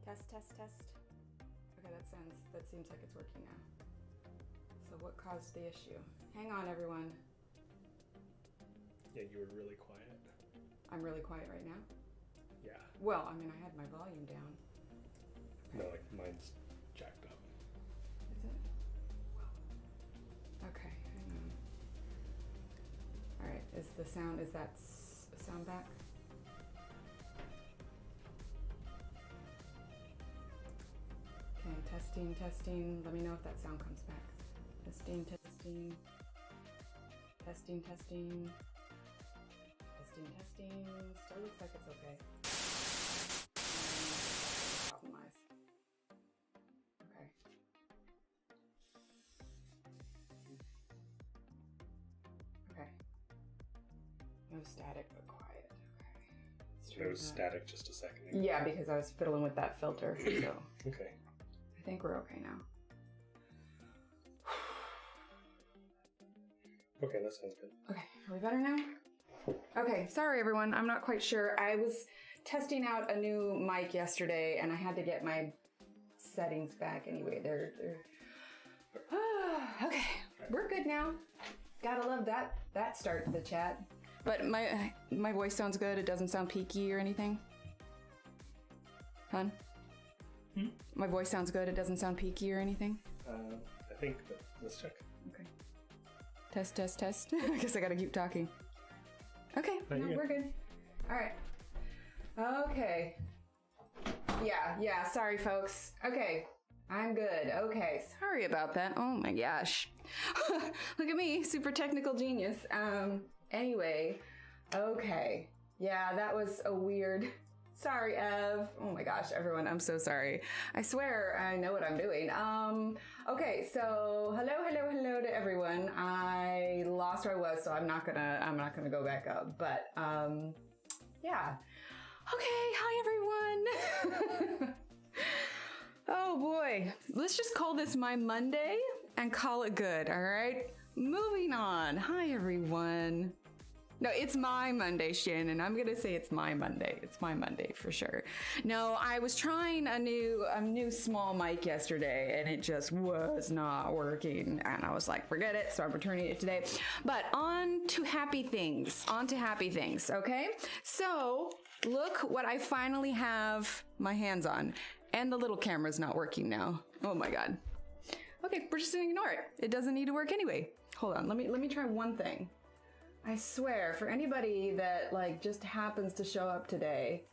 Test, test, test. Okay, that seems like it's working now. So what caused the issue? Hang on, everyone. Yeah, you were really quiet. I'm really quiet right now? Yeah. Well, I mean, I had my volume down. No, like mine's jacked up. Is it? Okay, hang on. All right, is that sound back? Okay, testing, testing. Let me know if that sound comes back. Testing, testing. Testing, testing. Testing, testing. Still looks like it's okay. Compromise. Okay. Okay. No static, but quiet. Okay. It was static just a second ago. Yeah, because I was fiddling with that filter, so. Okay. I think we're okay now. Okay, that sounds good. Okay, are we better now? Okay, sorry everyone, I'm not quite sure. I was testing out a new mic yesterday and I had to get my settings back anyway. They're okay, we're good now. Gotta love that start to the chat. But my voice sounds good, it doesn't sound peaky or anything? Hun? My voice sounds good, it doesn't sound peaky or anything? I think, but let's check. Okay. Test, test, test. I guess I gotta keep talking. Okay, no, we're good. All right. Okay. Yeah, sorry folks. Okay, I'm good. Okay, sorry about that. Oh my gosh. Look at me, super technical genius. Anyway, okay. Yeah, that was a weird... Sorry, Ev. Oh my gosh, everyone, I'm so sorry. I swear I know what I'm doing. Okay, so hello to everyone. I lost where I was, so I'm not gonna go back up. But yeah. Okay, hi everyone. Oh boy, let's just call this my Monday and call it good. All right, moving on. Hi everyone. No, it's my Monday, Shannon. I'm gonna say it's my Monday. It's my Monday for sure. No, I was trying a new small mic yesterday and it just was not working. And I was like, forget it. So I'm returning it today. But on to happy things, okay? So look what I finally have my hands on. And the little camera's not working now. Oh my God. Okay, we're just gonna ignore it. It doesn't need to work anyway. Hold on, let me try one thing. I swear, for anybody that like just happens to show up today,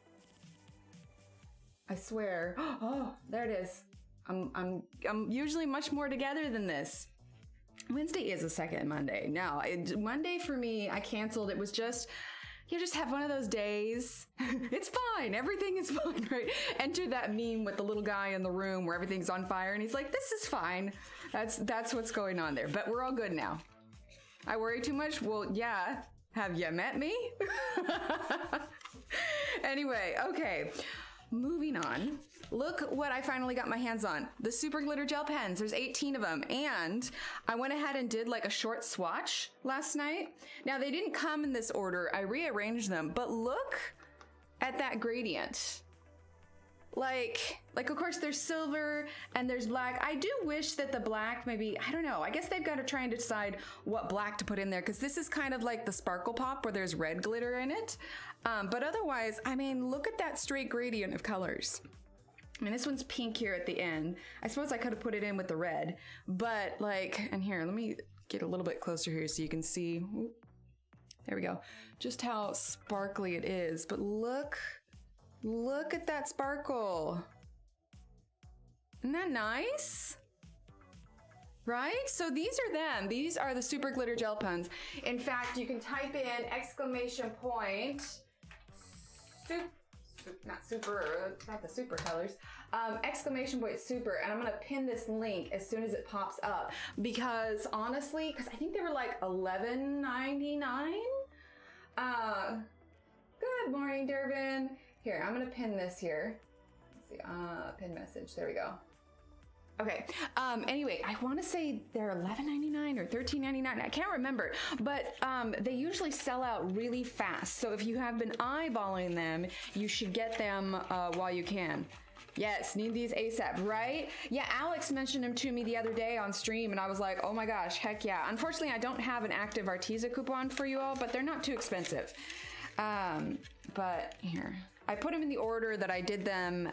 I swear, oh, there it is. I'm usually much more together than this. Wednesday is a second Monday. No, Monday for me, I canceled. It was just, you just have one of those days. It's fine. Everything is fine, right? Enter that meme with the little guy in the room where everything's on fire and he's like, this is fine. That's what's going on there. But we're all good now. I worry too much? Well, yeah. Have you met me? Anyway, okay. Moving on. Look what I finally got my hands on. The super glitter gel pens. There's 18 of them. And I went ahead and did like a short swatch last night. Now, they didn't come in this order. I rearranged them. But look at that gradient. Like of course there's silver and there's black. I do wish that the black maybe, I don't know, I guess they've got to try and decide what black to put in there because this is kind of like the Sparkle Pop where there's red glitter in it. But otherwise, I mean, look at that straight gradient of colors. I mean, this one's pink here at the end. I suppose I could have put it in with the red, but like, and here, let me get a little bit closer here so you can see. Ooh, there we go. Just how sparkly it is, but look at that sparkle. Isn't that nice? Right? So these are them. These are the super glitter gel pens. In fact, you can type in exclamation point, not the super colors, exclamation point super, and I'm gonna pin this link as soon as it pops up because honestly, because I think they were like $11.99. Good morning, Durbin. Here, I'm gonna pin this here. Let's see, pin message, there we go. Okay, anyway, I wanna say they're $11.99 or $13.99, I can't remember, but they usually sell out really fast. So if you have been eyeballing them, you should get them while you can. Yes, need these ASAP, right? Yeah, Alex mentioned them to me the other day on stream, and I was like, oh my gosh, heck yeah. Unfortunately, I don't have an active Arteza coupon for you all, but they're not too expensive. But here, I put them in the order that I did them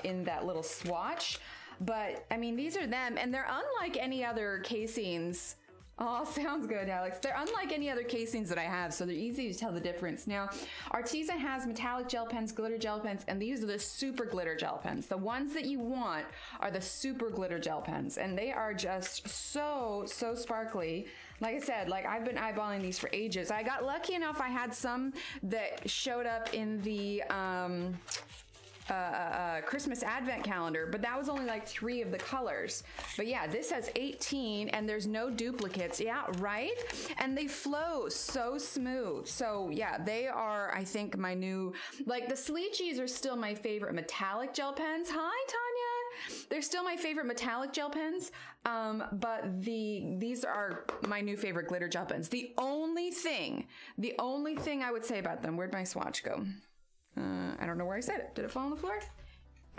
in that little swatch. But, I mean, these are them, and they're unlike any other casings. Oh, sounds good, Alex. They're unlike any other casings that I have, so they're easy to tell the difference. Now, Arteza has metallic gel pens, glitter gel pens, and these are the super glitter gel pens. The ones that you want are the super glitter gel pens, and they are just so sparkly. Like I said, like I've been eyeballing these for ages. I got lucky enough I had some that showed up in the Christmas advent calendar, but that was only like 3 of the colors. But yeah, this has 18 and there's no duplicates. Yeah, right? And they flow so smooth. So yeah, they are, I think, my new, like the Sleechies are still my favorite metallic gel pens. Hi, Tanya. They're still my favorite metallic gel pens. But these are my new favorite glitter gel pens. The only thing I would say about them, where'd my swatch go? I don't know where I said it. Did it fall on the floor?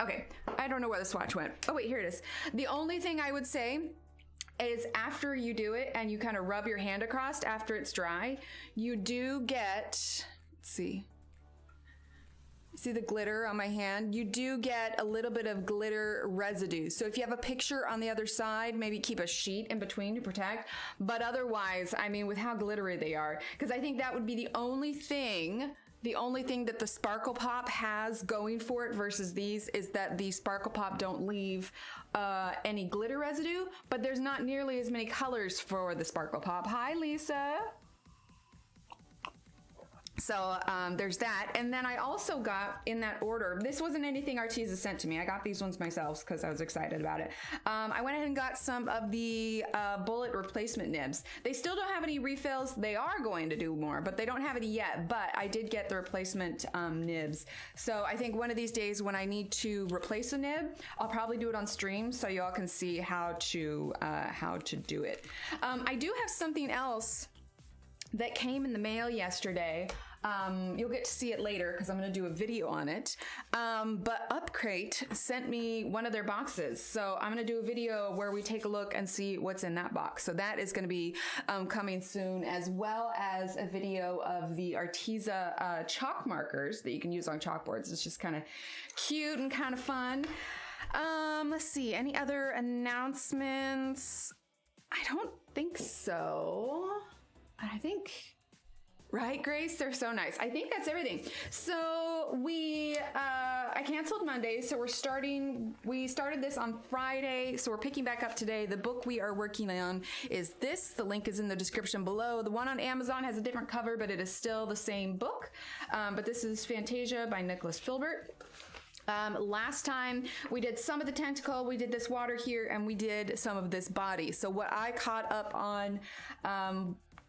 Okay, I don't know where the swatch went. Oh wait, here it is. The only thing I would say is after you do it and you kind of rub your hand across after it's dry, you do get, let's see the glitter on my hand? You do get a little bit of glitter residue. So if you have a picture on the other side, maybe keep a sheet in between to protect. But otherwise, I mean, with how glittery they are, because I think that would be the only thing that the Sparkle Pop has going for it versus these is that the Sparkle Pop don't leave any glitter residue, but there's not nearly as many colors for the Sparkle Pop. Hi, Lisa. So there's that. And then I also got in that order, this wasn't anything Arteza sent to me. I got these ones myself because I was excited about it. I went ahead and got some of the bullet replacement nibs. They still don't have any refills. They are going to do more, but they don't have any yet. But I did get the replacement nibs. So I think one of these days when I need to replace a nib, I'll probably do it on stream so y'all can see how to do it. I do have something else that came in the mail yesterday. You'll get to see it later because I'm going to do a video on it. But Upcrate sent me one of their boxes. So I'm going to do a video where we take a look and see what's in that box. So that is going to be coming soon, as well as a video of the Arteza chalk markers that you can use on chalkboards. It's just kind of cute and kind of fun. Let's see, any other announcements? I don't think so. I think, right, Grace? They're so nice. I think that's everything. So I canceled Monday, so we started this on Friday, so we're picking back up today. The book we are working on is this. The link is in the description below. The one on Amazon has a different cover, but it is still the same book. But this is Fantasia by Nicholas Filbert. Last time we did some of the tentacle, we did this water here, and we did some of this body. So what I caught up on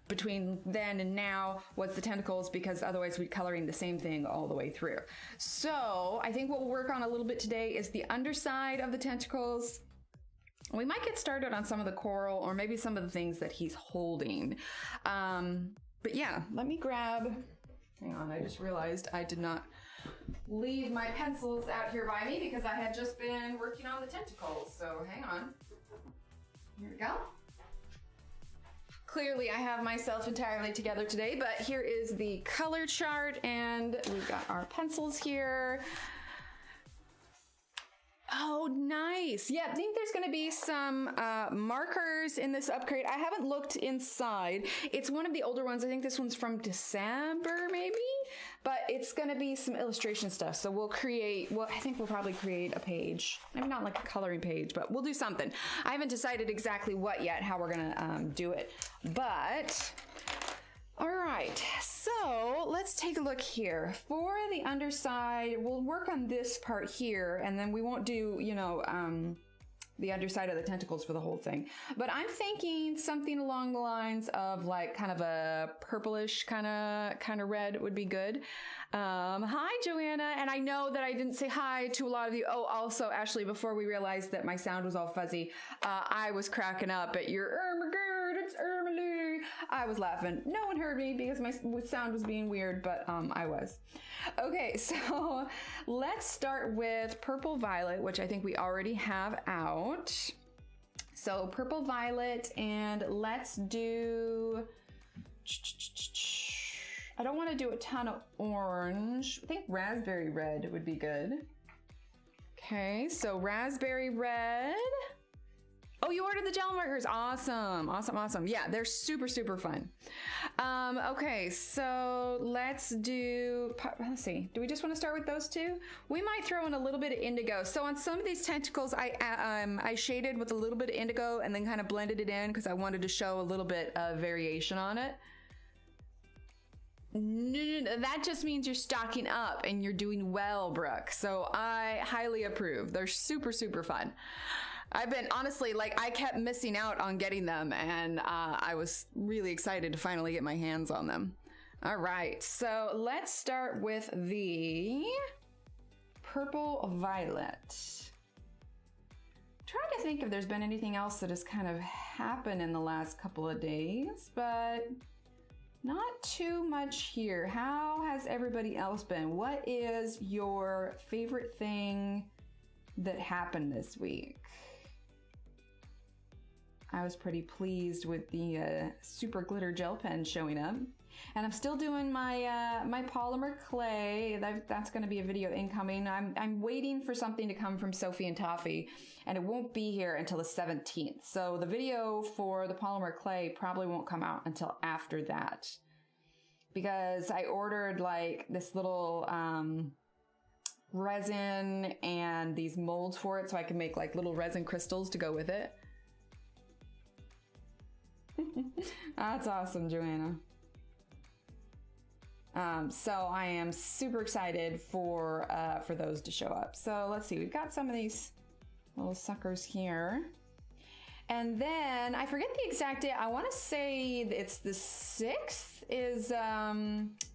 between then and now was the tentacles, because otherwise we'd be coloring the same thing all the way through. So I think what we'll work on a little bit today is the underside of the tentacles. We might get started on some of the coral or maybe some of the things that he's holding. But yeah, let me grab, hang on, I just realized I did not leave my pencils out here by me because I had just been working on the tentacles. So hang on, here we go. Clearly I have myself entirely together today, but here is the color chart and we've got our pencils here. Oh, nice. Yeah, I think there's going to be some markers in this upgrade. I haven't looked inside. It's one of the older ones. I think this one's from December, maybe, but it's going to be some illustration stuff. So we'll create, well, I think we'll probably create a page. Maybe not like a coloring page, but we'll do something. I haven't decided exactly what yet, how we're going to do it, but all right, so let's take a look here. For the underside, we'll work on this part here, and then we won't do, you know, the underside of the tentacles for the whole thing. But I'm thinking something along the lines of like kind of a purplish kind of red would be good. Hi, Joanna. And I know that I didn't say hi to a lot of you. Oh, also, Ashley, before we realized that my sound was all fuzzy, I was cracking up at your Irmagerd, it's Irmalee. I was laughing. No one heard me because my sound was being weird, but I was. Okay, so let's start with purple violet, which I think we already have out. So purple violet, and let's do, I don't want to do a ton of orange. I think raspberry red would be good. Okay, so raspberry red. Oh, you ordered the gel markers. Awesome, awesome, awesome. Yeah, they're super, super fun. Okay, so let's do, let's see. Do we just want to start with those two? We might throw in a little bit of indigo. So on some of these tentacles, I shaded with a little bit of indigo and then kind of blended it in because I wanted to show a little bit of variation on it. No, that just means you're stocking up and you're doing well, Brooke. So I highly approve. They're super, super fun. I've been, honestly, like, I kept missing out on getting them, and I was really excited to finally get my hands on them. All right, so let's start with the purple violet. Trying to think if there's been anything else that has kind of happened in the last couple of days, but not too much here. How has everybody else been? What is your favorite thing that happened this week? I was pretty pleased with the super glitter gel pen showing up. And I'm still doing my my polymer clay. That's going to be a video incoming. I'm waiting for something to come from Sophie and Toffee, and it won't be here until the 17th. So the video for the polymer clay probably won't come out until after that, because I ordered like this little resin and these molds for it so I can make like little resin crystals to go with it. That's awesome, Joanna. So I am super excited for those to show up. So let's see, we've got some of these little suckers here. And then I forget the exact date. I want to say it's the 6th is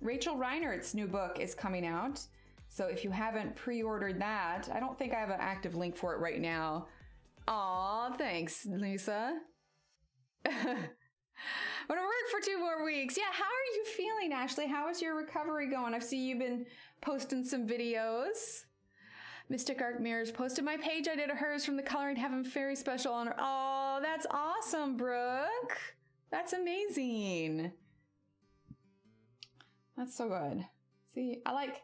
Rachel Reinert's new book is coming out. So if you haven't pre-ordered that, I don't think I have an active link for it right now. Aw, thanks, Lisa. I'm gonna work for 2 more weeks. Yeah, how are you feeling, Ashley? How is your recovery going? I see you've been posting some videos. Mystic Arc Mirrors posted my page. I did a hers from the Coloring Heaven Fairy Special on her. Oh, that's awesome, Brooke. That's amazing. That's so good. See, I like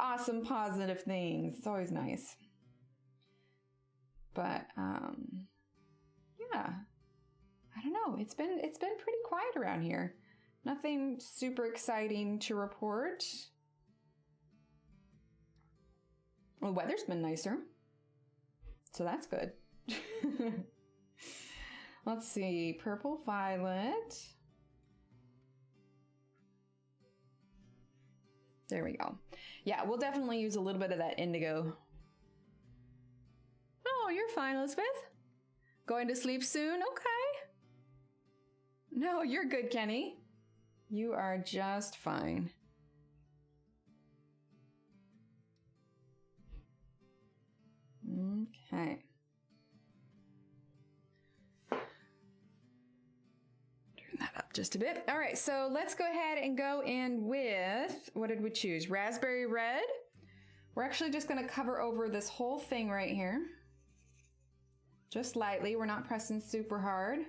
awesome, positive things. It's always nice. But yeah. I don't know. It's been pretty quiet around here. Nothing super exciting to report. Well, the weather's been nicer, so that's good. Let's see, purple violet. There we go. Yeah, we'll definitely use a little bit of that indigo. Oh, you're fine, Elizabeth. Going to sleep soon? Okay. No, you're good, Kenny. You are just fine. Okay. Turn that up just a bit. All right, so let's go ahead and go in with, what did we choose? Raspberry red. We're actually just going to cover over this whole thing right here. Just lightly. We're not pressing super hard.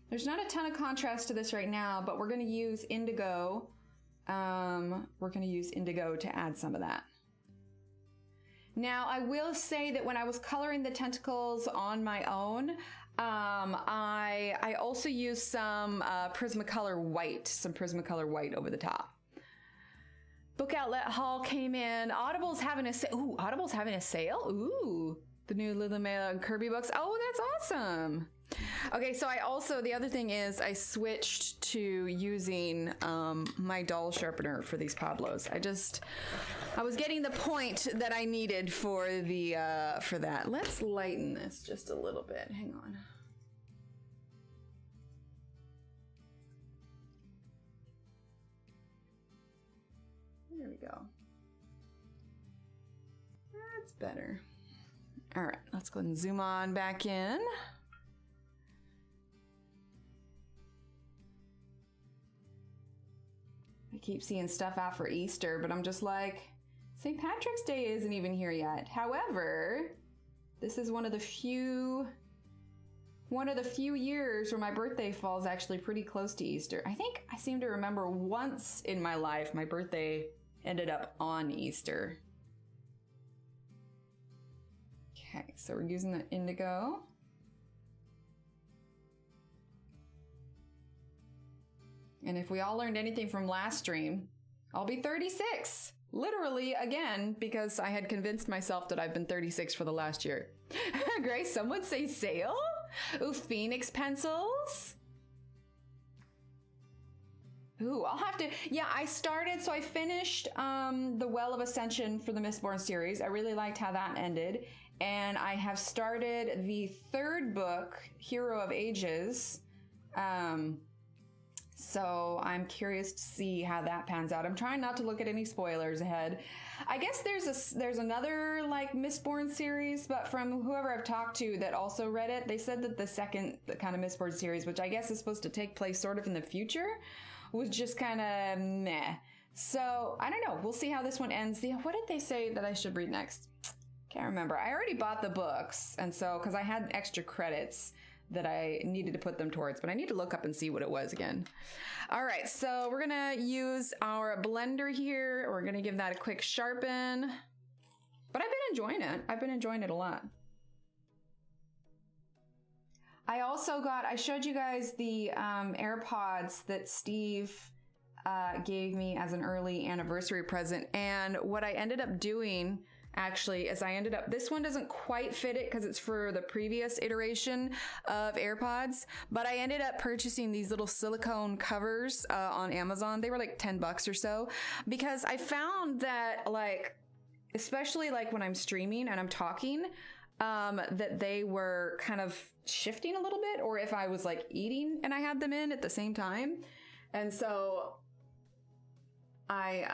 There's not a ton of contrast to this right now, but we're going to use indigo. We're going to use indigo to add some of that. Now, I will say that when I was coloring the tentacles on my own, I also used some Prismacolor white over the top. Book Outlet haul came in. Audible's having a sale. Ooh, Audible's having a sale? Ooh, the new Lily Mela and Kirby books. Oh, that's awesome. Okay, so the other thing is I switched to using my dull sharpener for these Pablos. I was getting the point that I needed for that. Let's lighten this just a little bit. Hang on. There we go. That's better. All right, let's go ahead and zoom on back in. keep seeing stuff out for Easter, but I'm just like, St. Patrick's Day isn't even here yet. However, this is one of the few years where my birthday falls actually pretty close to Easter. I think I seem to remember once in my life my birthday ended up on Easter. Okay, so we're using the indigo. And if we all learned anything from last stream, I'll be 36. Literally again, because I had convinced myself that I've been 36 for the last year. Grace, some would say sail? Ooh, Phoenix pencils. Ooh, I'll have to, yeah, I finished the Well of Ascension for the Mistborn series. I really liked how that ended. And I have started the third book, Hero of Ages. So I'm curious to see how that pans out. I'm trying not to look at any spoilers ahead. I guess there's another like Mistborn series, but from whoever I've talked to that also read it, they said that the kind of Mistborn series, which I guess is supposed to take place sort of in the future, was just kind of meh. So I don't know. We'll see how this one ends. What did they say that I should read next? Can't remember. I already bought the books, and so because I had extra credits that I needed to put them towards, but I need to look up and see what it was again. All right, so we're gonna use our blender here. We're gonna give that a quick sharpen, but I've been enjoying it. I've been enjoying it a lot. I showed you guys the AirPods that Steve gave me as an early anniversary present, and what I ended up doing actually is this one doesn't quite fit it because it's for the previous iteration of AirPods, but I ended up purchasing these little silicone covers on Amazon. They were like 10 bucks or so, because I found that like, especially like when I'm streaming and I'm talking, that they were kind of shifting a little bit, or if I was eating and I had them in at the same time. And so I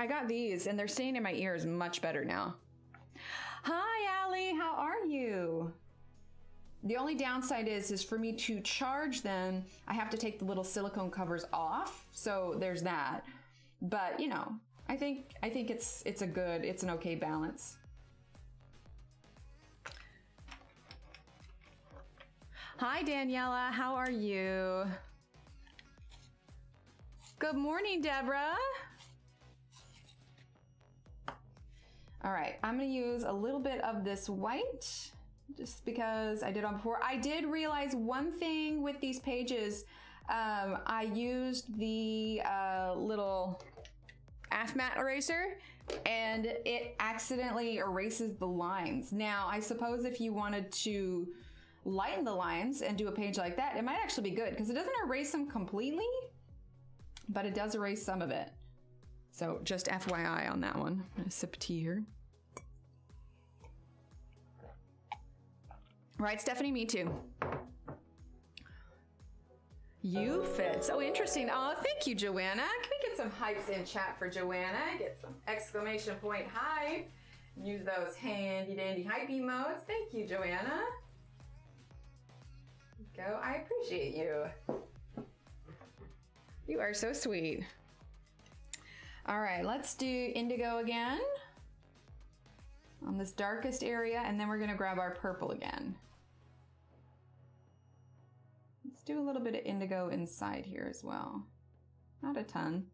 got these and they're staying in my ears much better now. Hi, Allie, how are you? The only downside is for me to charge them, I have to take the little silicone covers off. So there's that. But you know, I think it's an okay balance. Hi, Daniela, how are you? Good morning, Deborah. All right, I'm gonna use a little bit of this white just because I did on before. I did realize one thing with these pages. I used the little AFMAT eraser and it accidentally erases the lines. Now, I suppose if you wanted to lighten the lines and do a page like that, it might actually be good because it doesn't erase them completely, but it does erase some of it. So just FYI on that one. I'm gonna sip of tea here. Right, Stephanie, me too. You fit. So interesting. Oh, thank you, Joanna. Can we get some hypes in chat for Joanna? Get some exclamation point hype. Use those handy dandy hype emotes. Thank you, Joanna. Go. I appreciate you. You are so sweet. All right, let's do indigo again on this darkest area, and then we're gonna grab our purple again. Let's do a little bit of indigo inside here as well. Not a ton.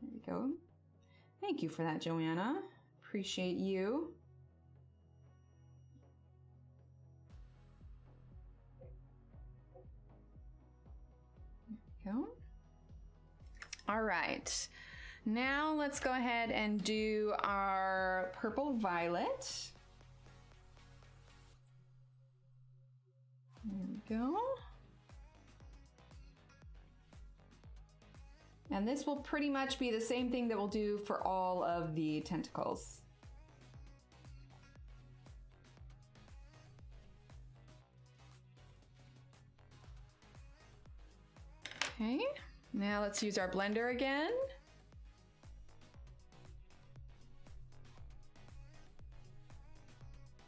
There we go. Thank you for that, Joanna. Appreciate you. There we go. All right, now let's go ahead and do our purple violet. There we go. And this will pretty much be the same thing that we'll do for all of the tentacles. Okay. Now let's use our blender again.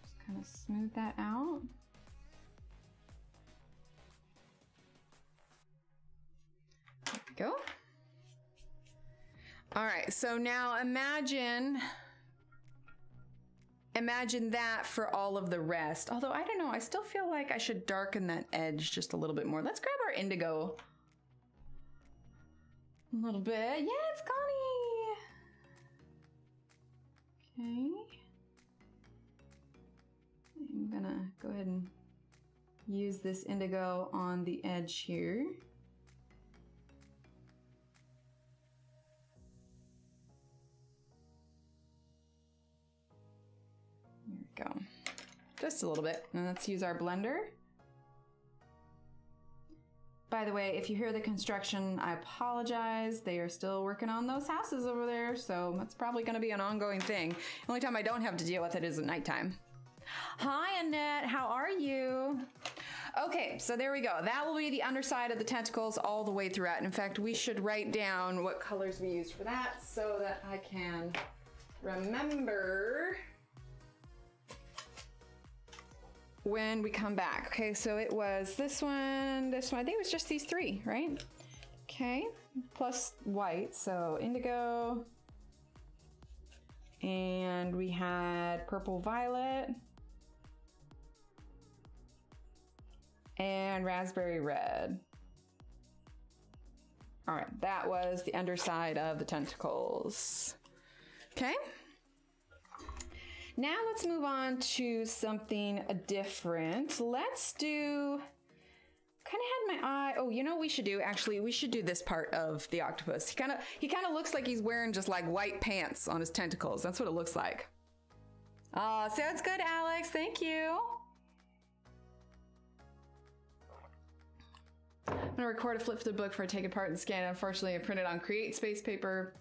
Just kind of smooth that out. Go. All right, so now imagine that for all of the rest. Although, I don't know, I still feel like I should darken that edge just a little bit more. Let's grab our indigo. A little bit. Yeah, it's Connie. Okay. I'm gonna go ahead and use this indigo on the edge here. There we go. Just a little bit. And let's use our blender. By the way, if you hear the construction, I apologize. They are still working on those houses over there, so that's probably going to be an ongoing thing. The only time I don't have to deal with it is at nighttime. Hi, Annette. How are you? Okay, so there we go. That will be the underside of the tentacles all the way throughout. In fact, we should write down what colors we used for that so that I can remember when we come back. Okay, so it was this one. I think it was just these three, right? Okay, plus white, so indigo. And we had purple violet. And raspberry red. All right, that was the underside of the tentacles. Okay. Now let's move on to something different. Let's do, kind of had my eye, oh, you know what we should do? Actually, we should do this part of the octopus. He kind of looks like he's wearing just like white pants on his tentacles. That's what it looks like. Sounds good, Alex. Thank you. I'm gonna record a flip through the book before I take it apart and scan it. Unfortunately, I printed on Create Space paper.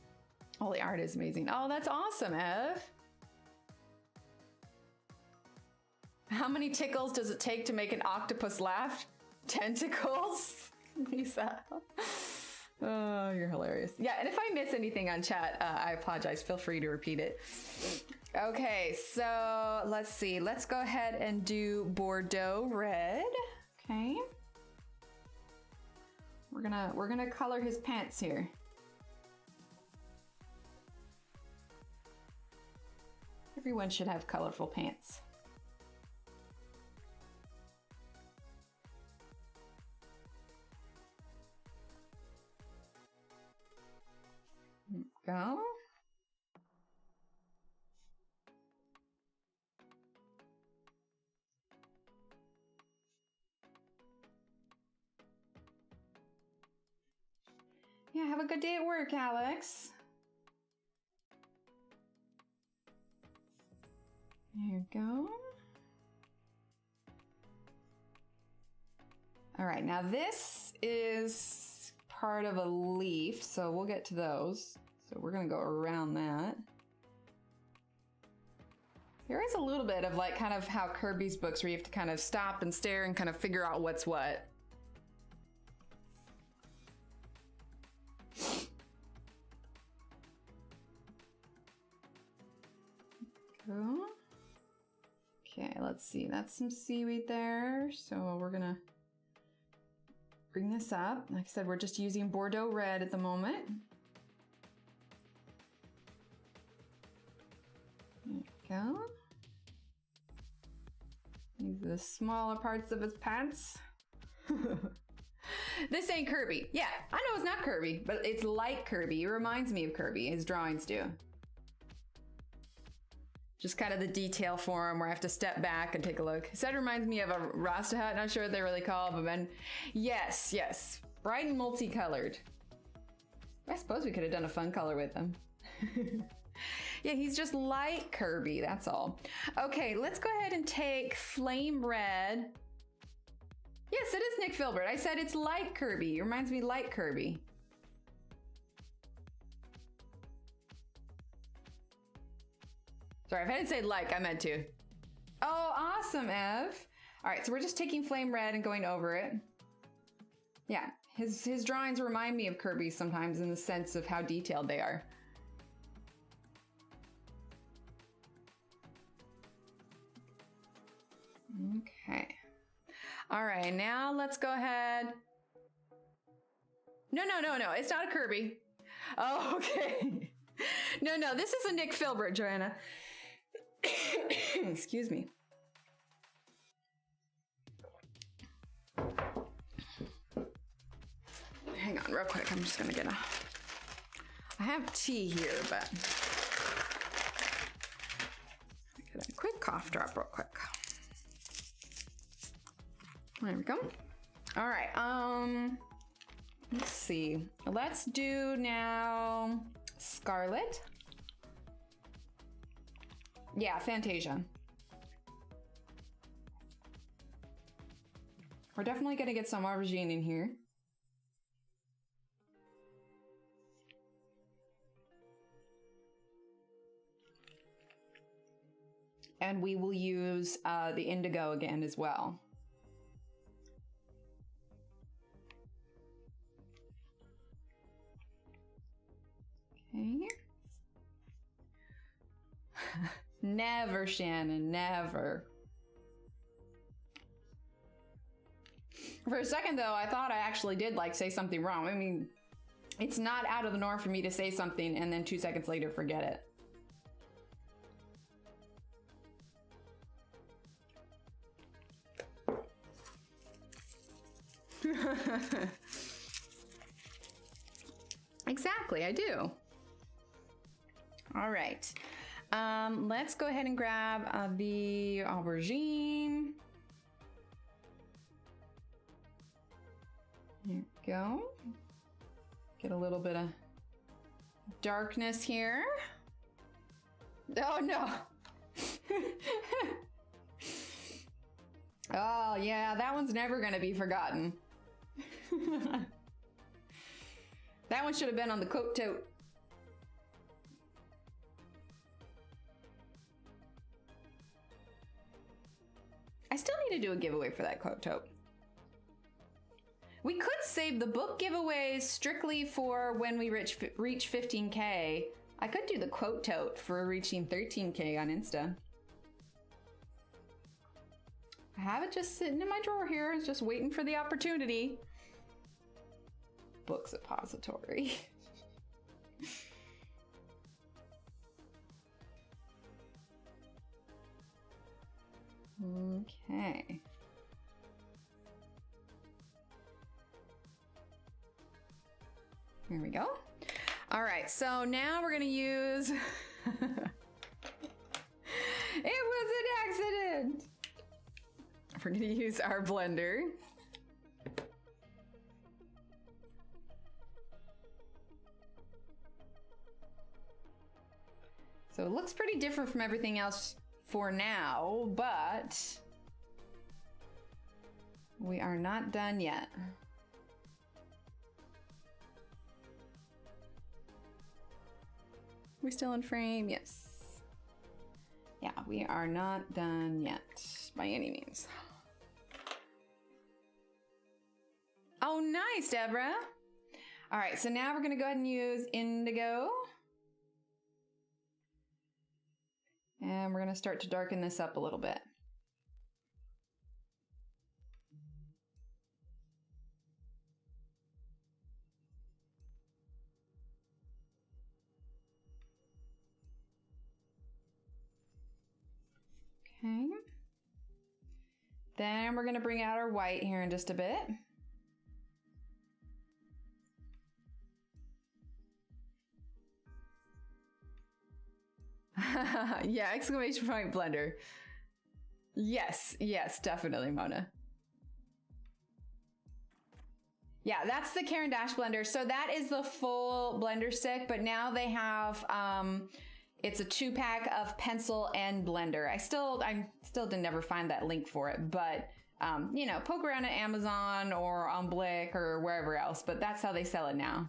All the art is amazing. Oh, that's awesome, Ev. How many tickles does it take to make an octopus laugh? Tentacles? Lisa. Oh, you're hilarious. Yeah, and if I miss anything on chat, I apologize. Feel free to repeat it. Okay, so let's see. Let's go ahead and do Bordeaux red. Okay. We're gonna color his pants here. Everyone should have colorful pants. Go. Yeah, have a good day at work, Alex. There you go. All right, now this is part of a leaf, so we'll get to those. So we're gonna go around that. There is a little bit of like kind of how Kirby's books where you have to kind of stop and stare and kind of figure out what's what. Cool. Okay, let's see. That's some seaweed there. So we're gonna bring this up. Like I said, we're just using Bordeaux red at the moment. There we go. These are the smaller parts of his pants. This ain't Kirby. Yeah, I know it's not Kirby, but it's like Kirby. It reminds me of Kirby. His drawings do. Just kind of the detail form where I have to step back and take a look. It said reminds me of a Rasta hat. Not sure what they're really called, but then yes, yes, bright and multicolored. I suppose we could have done a fun color with them. Yeah, he's just like Kirby, that's all. Okay, let's go ahead and take flame red. Yes, it is Nick Filbert. I said it's like Kirby. It reminds me like Kirby. Sorry, if I didn't say like, I meant to. Oh, awesome, Ev. All right, so we're just taking flame red and going over it. Yeah, his drawings remind me of Kirby sometimes in the sense of how detailed they are. Okay. All right, now let's go ahead. No, it's not a Kirby. Oh, okay. No, this is a Nick Filbert, Joanna. Excuse me. Hang on real quick. I'm just gonna get I have tea here, but get a quick cough drop real quick. There we go. All right, let's see. Let's do now Scarlet. Yeah, Fantasia. We're definitely gonna get some aubergine in here. And we will use the indigo again as well. Okay. Never, Shannon, never. For a second though, I thought I actually did like say something wrong. I mean, it's not out of the norm for me to say something and then 2 seconds later forget it. Exactly, I do. All right, let's go ahead and grab the aubergine. There we go. Get a little bit of darkness here. Oh no. Oh yeah, that one's never gonna be forgotten. That one should have been on the coat tote. I still need to do a giveaway for that coat tote. We could save the book giveaways strictly for when we reach 15K. I could do the quote tote for reaching 13K on Insta. I have it just sitting in my drawer here. It's just waiting for the opportunity. Book suppository. Okay. Here we go. All right, so now we're gonna use... It was an accident! We're gonna use our blender. So it looks pretty different from everything else for now, but we are not done yet. We still in frame? Yes. Yeah, we are not done yet by any means. Oh, nice, Deborah. All right, so now we're gonna go ahead and use indigo. And we're gonna start to darken this up a little bit. Okay. Then we're gonna bring out our white here in just a bit. Yeah, exclamation point blender. Yes, yes, definitely, Mona. Yeah, that's the Caran blender. So that is the full blender stick, but now they have it's a 2-pack of pencil and blender. I still did never find that link for it, but you know, poke around at Amazon or on Blick or wherever else, but that's how they sell it now.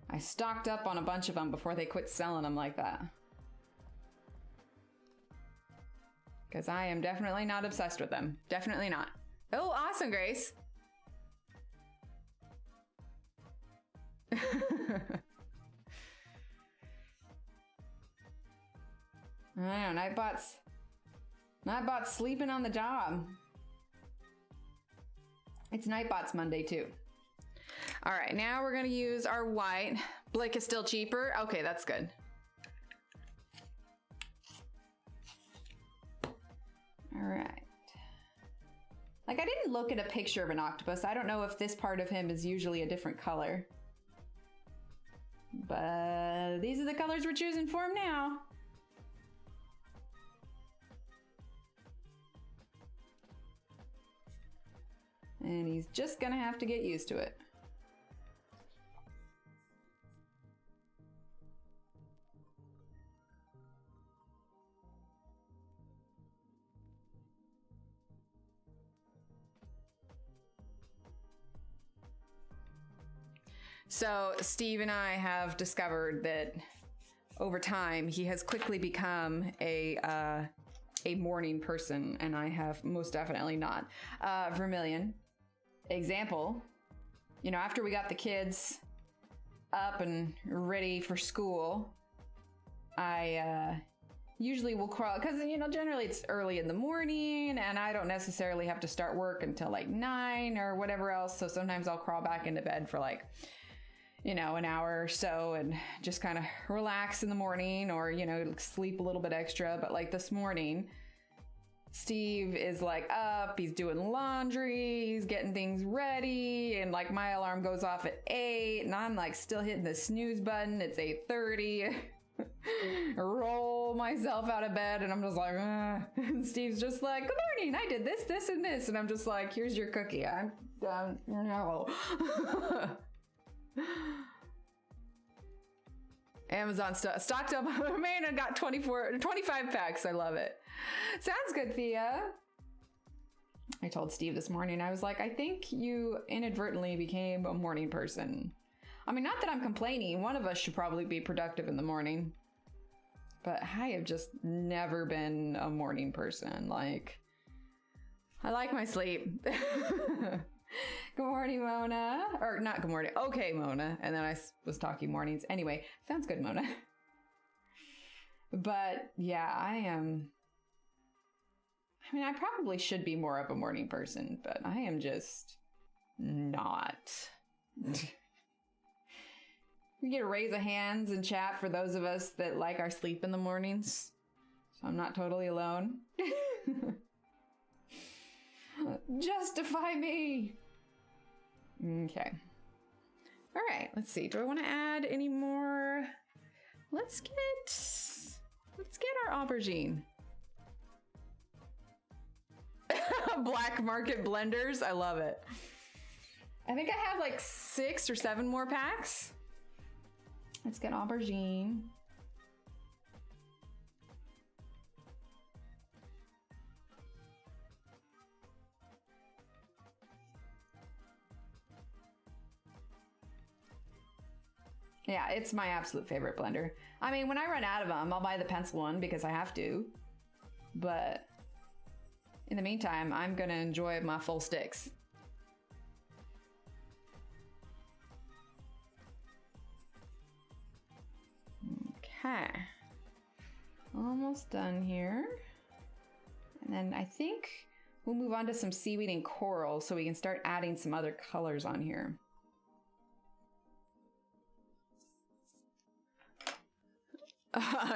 I stocked up on a bunch of them before they quit selling them like that. Because I am definitely not obsessed with them. Definitely not. Oh, awesome, Grace. I don't know, Nightbot's Nightbot's sleeping on the job. It's Nightbot's Monday too. All right, now we're gonna use our white. Blick is still cheaper. Okay, that's good. All right. Like, I didn't look at a picture of an octopus. I don't know if this part of him is usually a different color. But these are the colors we're choosing for him now. And he's just gonna have to get used to it. So Steve and I have discovered that over time he has quickly become a morning person, and I have most definitely not. Vermilion, example, you know, after we got the kids up and ready for school, I usually will crawl, because, you know, generally it's early in the morning and I don't necessarily have to start work until like 9 or whatever else. So sometimes I'll crawl back into bed for like, you know, an hour or so and just kind of relax in the morning, or, you know, sleep a little bit extra. But like this morning, Steve is like up, he's doing laundry, he's getting things ready, and like my alarm goes off at 8 and I'm like still hitting the snooze button. It's 8:30. Roll myself out of bed and I'm just like, and Steve's just like, good morning, I did this, this, and this. And I'm just like, here's your cookie. I'm done. No. Amazon stocked up. Man, I got 25 packs. I love it. Sounds good, Thea. I told Steve this morning, I was like, I think you inadvertently became a morning person. I mean, not that I'm complaining. One of us should probably be productive in the morning. But I have just never been a morning person. Like, I like my sleep. Good morning, Mona. Or not good morning. Okay, Mona. And then I was talking mornings. Anyway, sounds good, Mona. But yeah, I mean, I probably should be more of a morning person, but I am just not. We get a raise of hands in chat for those of us that like our sleep in the mornings. So I'm not totally alone. Justify me. Okay. All right, let's see. Do I want to add any more? Let's get our aubergine. Black market blenders. I love it. I think I have like 6 or 7 more packs. Let's get aubergine. Yeah, it's my absolute favorite blender. I mean, when I run out of them, I'll buy the pencil one because I have to. But in the meantime, I'm gonna enjoy my full sticks. Okay. Almost done here. And then I think we'll move on to some seaweed and coral so we can start adding some other colors on here.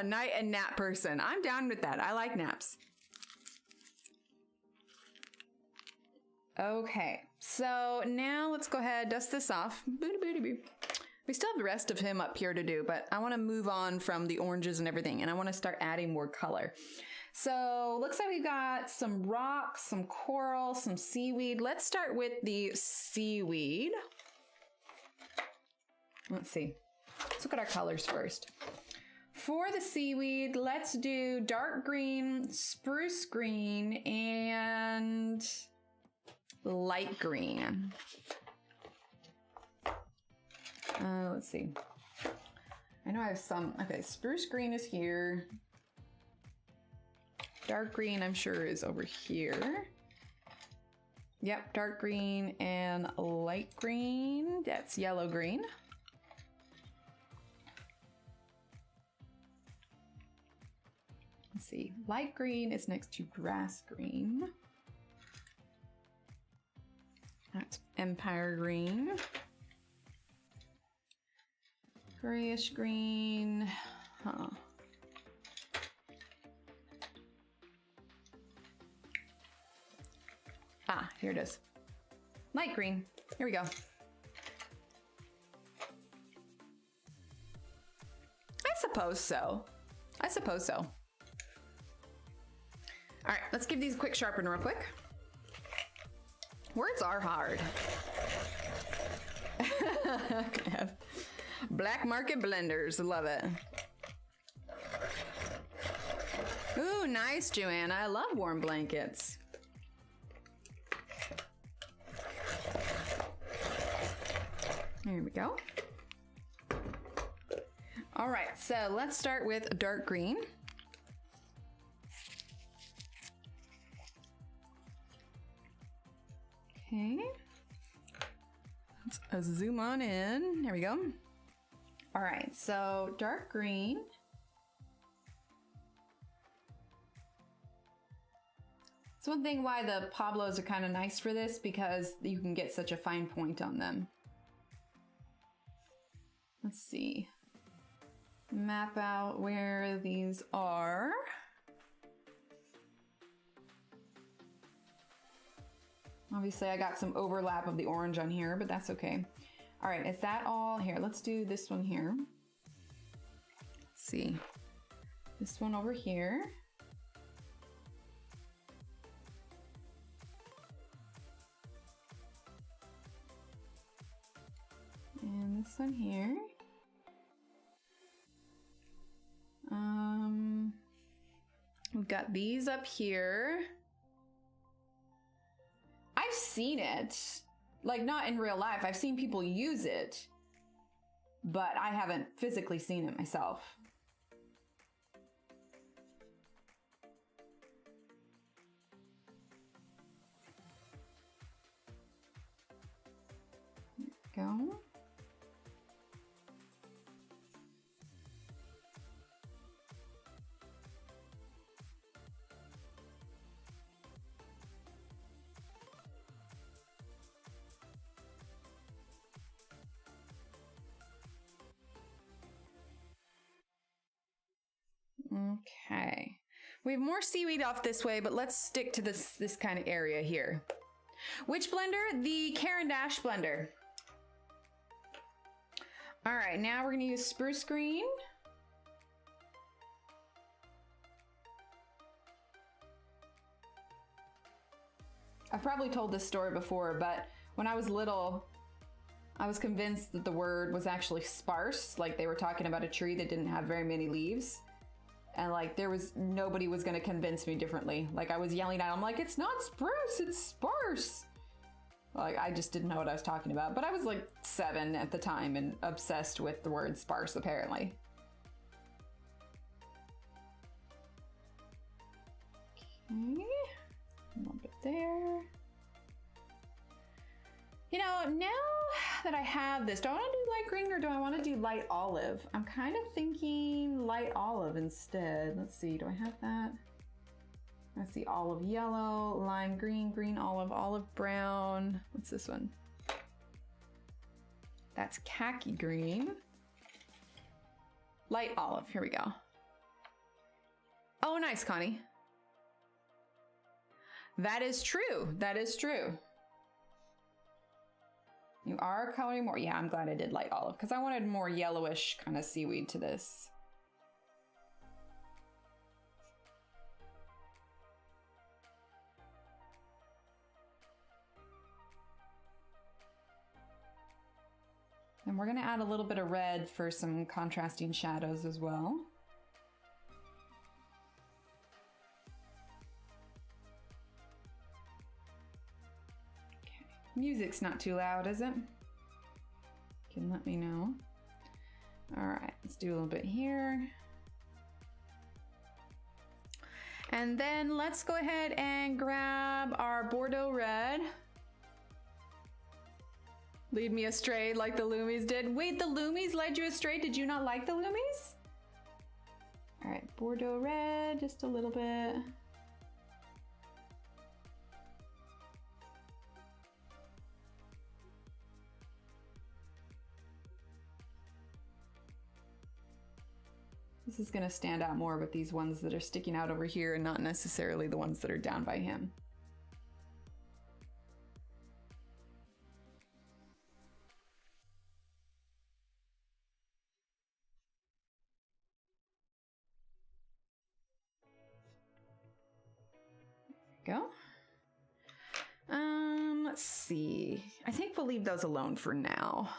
Night and nap person. I'm down with that. I like naps. Okay, so now let's go ahead, dust this off. We still have the rest of him up here to do, but I want to move on from the oranges and everything, and I want to start adding more color. So looks like we've got some rocks, some coral, some seaweed. Let's start with the seaweed. Let's see. Let's look at our colors first. For the seaweed, let's do dark green, spruce green, and light green. Let's see. I know I have some. Okay, spruce green is here. Dark green, I'm sure, is over here. Yep, dark green and light green. That's yellow green. Let's see, light green is next to grass green. That's empire green. Grayish green, huh. Ah, here it is. Light green, here we go. I suppose so. I suppose so. All right, let's give these a quick sharpen real quick. Words are hard. Black market blenders, love it. Ooh, nice, Joanna. I love warm blankets. There we go. All right, so let's start with dark green. Okay. Let's zoom on in. There we go. All right, so dark green. It's one thing why the Pablos are kind of nice for this, because you can get such a fine point on them. Let's see. Map out where these are. Obviously I got some overlap of the orange on here, but that's okay. All right, is that all? Here, let's do this one here. Let's see. This one over here. And this one here. We've got these up here. I've seen it, like not in real life. I've seen people use it, but I haven't physically seen it myself. There we go. Okay, we have more seaweed off this way, but let's stick to this kind of area here. Which blender? The Caran blender. All right, now we're gonna use spruce green. I've probably told this story before, but when I was little, I was convinced that the word was actually sparse, like they were talking about a tree that didn't have very many leaves. And like nobody was gonna convince me differently. Like I was yelling at them like, it's not spruce, it's sparse. Like I just didn't know what I was talking about. But I was like 7 at the time and obsessed with the word sparse apparently. Okay, a little bit there. You know, now that I have this, do I want to do light green or do I want to do light olive? I'm kind of thinking light olive instead. Let's see, do I have that? I see olive yellow, lime green, green olive, olive brown. What's this one? That's khaki green. Light olive, here we go. Oh, nice, Connie. That is true, that is true. You are coloring more. Yeah, I'm glad I did light olive because I wanted more yellowish kind of seaweed to this. And we're gonna add a little bit of red for some contrasting shadows as well. Music's not too loud, is it? You can let me know. All right, let's do a little bit here. And then let's go ahead and grab our Bordeaux red. Lead me astray like the Loomies did. Wait, the Loomies led you astray? Did you not like the Loomies? All All right, Bordeaux red, just a little bit. This is gonna stand out more with these ones that are sticking out over here and not necessarily the ones that are down by him. Go. Let's see. I think we'll leave those alone for now.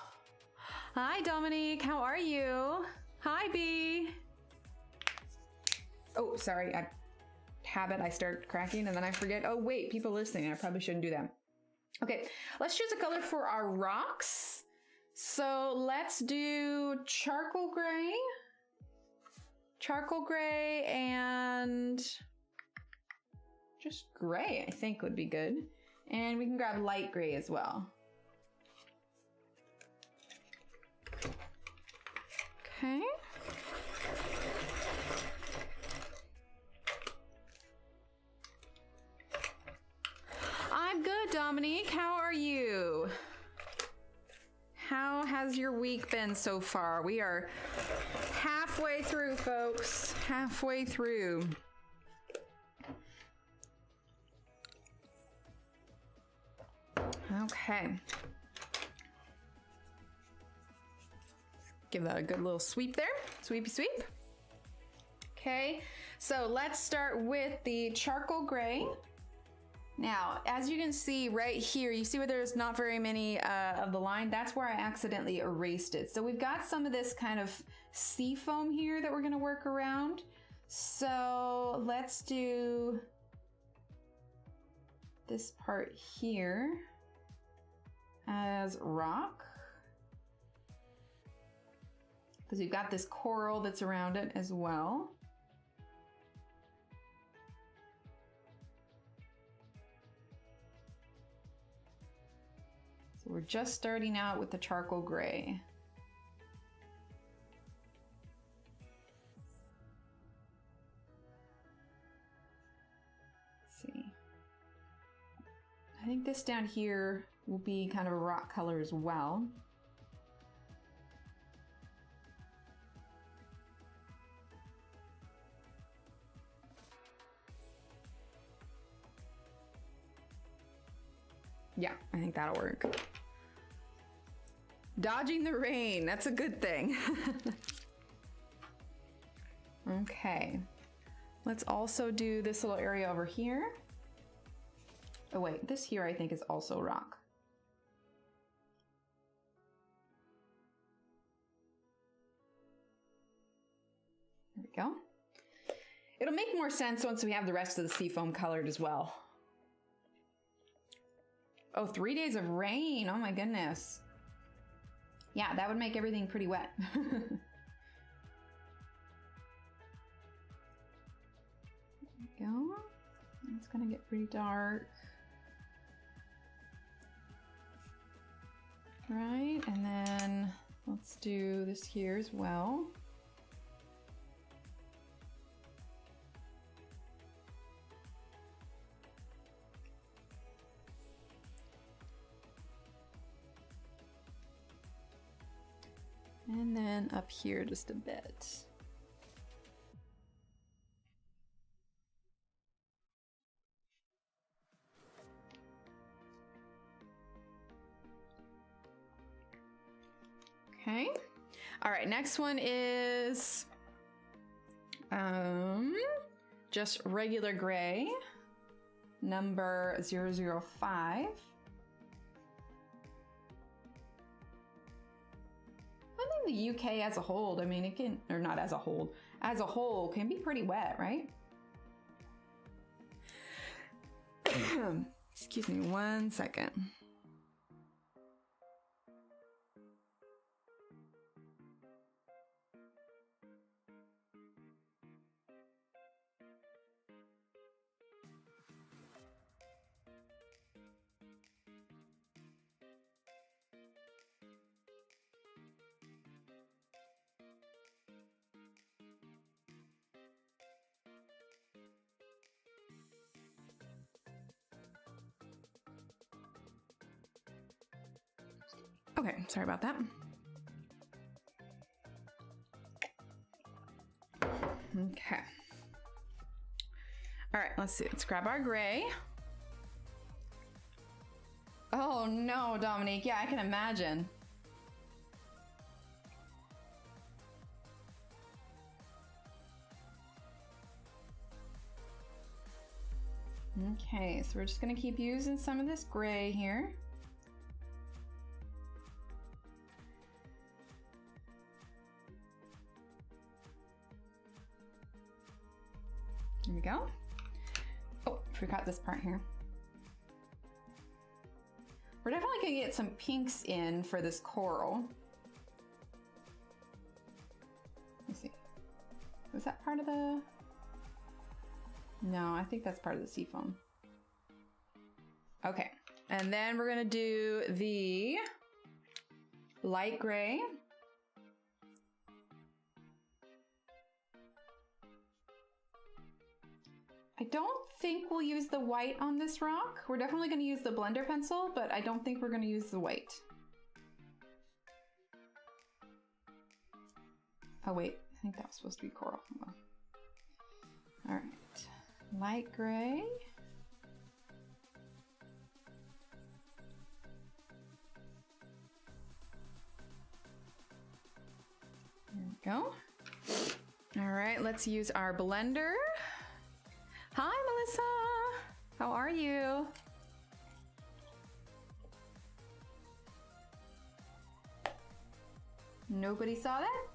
Hi, Dominique. How are you? Hi, B. Oh, sorry. I start cracking and then I forget. Oh, wait, people listening. I probably shouldn't do that. Okay, let's choose a color for our rocks. So let's do charcoal gray and just gray, I think would be good. And we can grab light gray as well. Okay. I'm good, Dominique. How are you? How has your week been so far? We are halfway through, folks. Halfway through. Okay. Give that a good little sweep there. Sweepy sweep. Okay, so let's start with the charcoal gray. Now, as you can see right here, you see where there's not very many of the line? That's where I accidentally erased it. So we've got some of this kind of sea foam here that we're gonna work around. So let's do this part here as rock, because we've got this coral that's around it as well. So we're just starting out with the charcoal gray. Let's see. I think this down here will be kind of a rock color as well. Yeah, I think that'll work. Dodging the rain, that's a good thing. Okay, let's also do this little area over here. Oh wait, this here I think is also rock. There we go. It'll make more sense once we have the rest of the seafoam colored as well. Oh, 3 days of rain. Oh my goodness. Yeah, that would make everything pretty wet. There we go. It's gonna get pretty dark. Right, and then let's do this here as well. And then up here just a bit. Okay. All right, next one is just regular gray, number 005. I think the UK as a whole, I mean, it can, or not as a whole can be pretty wet, right? Excuse me 1 second. Okay, sorry about that. Okay. All right, let's see. Let's grab our gray. Oh no, Dominique. Yeah, I can imagine. Okay, so we're just gonna keep using some of this gray here. There we go. Oh, forgot this part here. We're definitely gonna get some pinks in for this coral. Let's see. Was that part of the... No, I think that's part of the seafoam. Okay, and then we're gonna do the light gray. I don't think we'll use the white on this rock. We're definitely gonna use the blender pencil, but I don't think we're gonna use the white. Oh wait, I think that was supposed to be coral. All right. Light gray. There we go. All right, let's use our blender. Hi, Melissa. How are you? Nobody saw that?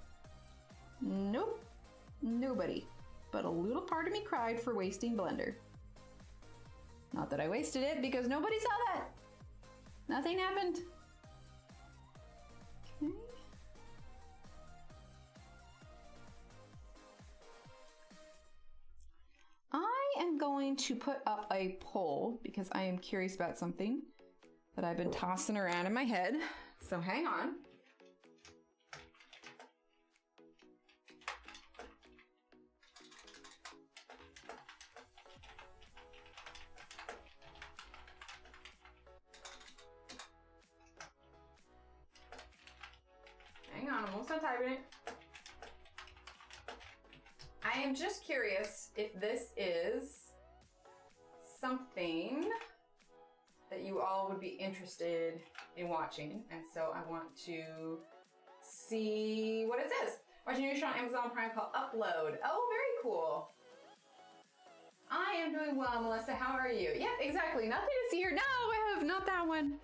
Nope, nobody. But a little part of me cried for wasting blender. Not that I wasted it, because nobody saw that. Nothing happened. Okay. I am going to put up a poll because I am curious about something that I've been tossing around in my head. So hang on. Hang on, I'm almost done typing it. I am just curious if this is something that you all would be interested in watching. And so I want to see what it says. Watching a new show on Amazon Prime called Upload. Oh, very cool. I am doing well, Melissa. How are you? Yeah, exactly. Nothing to see here. No, I have not that one.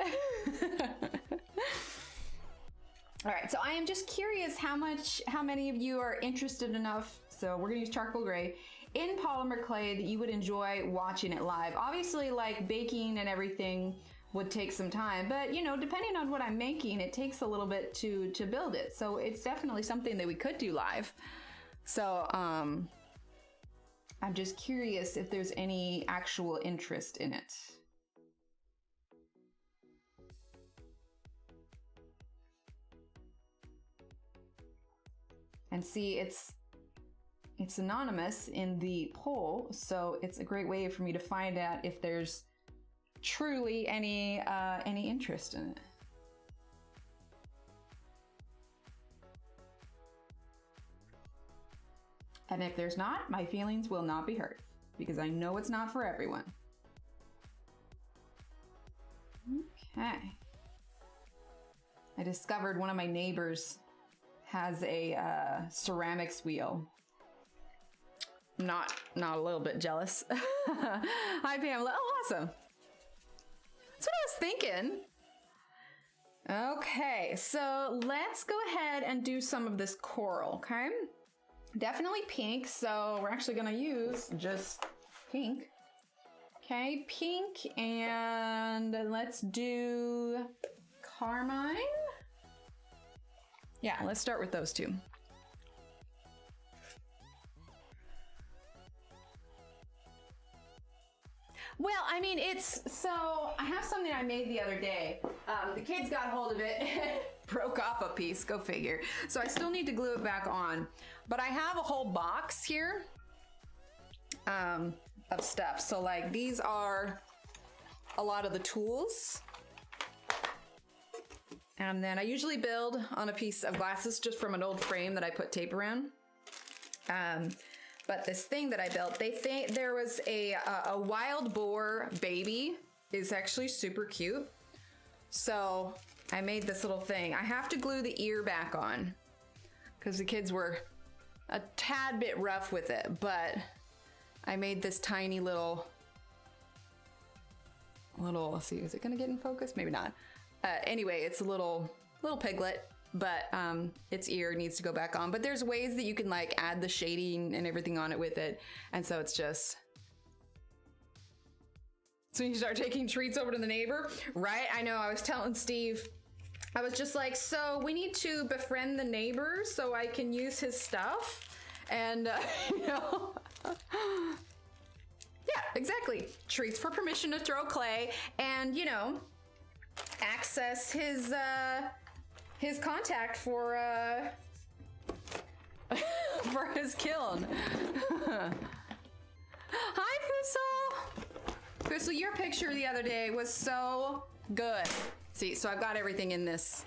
All right, so I am just curious how many of you are interested enough, so we're gonna use charcoal gray, in polymer clay that you would enjoy watching it live. Obviously, like baking and everything would take some time, but you know, depending on what I'm making, it takes a little bit to build it. So it's definitely something that we could do live. So I'm just curious if there's any actual interest in it. And see, it's anonymous in the poll, so it's a great way for me to find out if there's truly any interest in it. And if there's not, my feelings will not be hurt, because I know it's not for everyone. Okay. I discovered one of my neighbors has a ceramics wheel. Not a little bit jealous. Hi Pamela. Oh, awesome. That's what I was thinking. Okay, so let's go ahead and do some of this coral, okay? Definitely pink, so we're actually gonna use just pink. Okay, pink, and let's do carmine. Yeah, let's start with those two. Well, I mean, so I have something I made the other day. The kids got hold of it, broke off a piece, go figure. So I still need to glue it back on. But I have a whole box here of stuff. So like these are a lot of the tools. And then I usually build on a piece of glasses just from an old frame that I put tape around. But this thing that I built, they think there was a wild boar baby. It's actually super cute. So I made this little thing. I have to glue the ear back on because the kids were a tad bit rough with it, but I made this tiny little, let's see, is it gonna get in focus? Maybe not. Anyway, it's a little piglet, but its ear needs to go back on. But there's ways that you can like add the shading and everything on it with it. And so it's just, so you start taking treats over to the neighbor, right? I know, I was telling Steve, I was just like, so we need to befriend the neighbor so I can use his stuff. And, you know, yeah, exactly. Treats for permission to throw clay and, you know, access his contact for his kiln. Hi, Fussel. Fussel, your picture the other day was so good. See, so I've got everything in this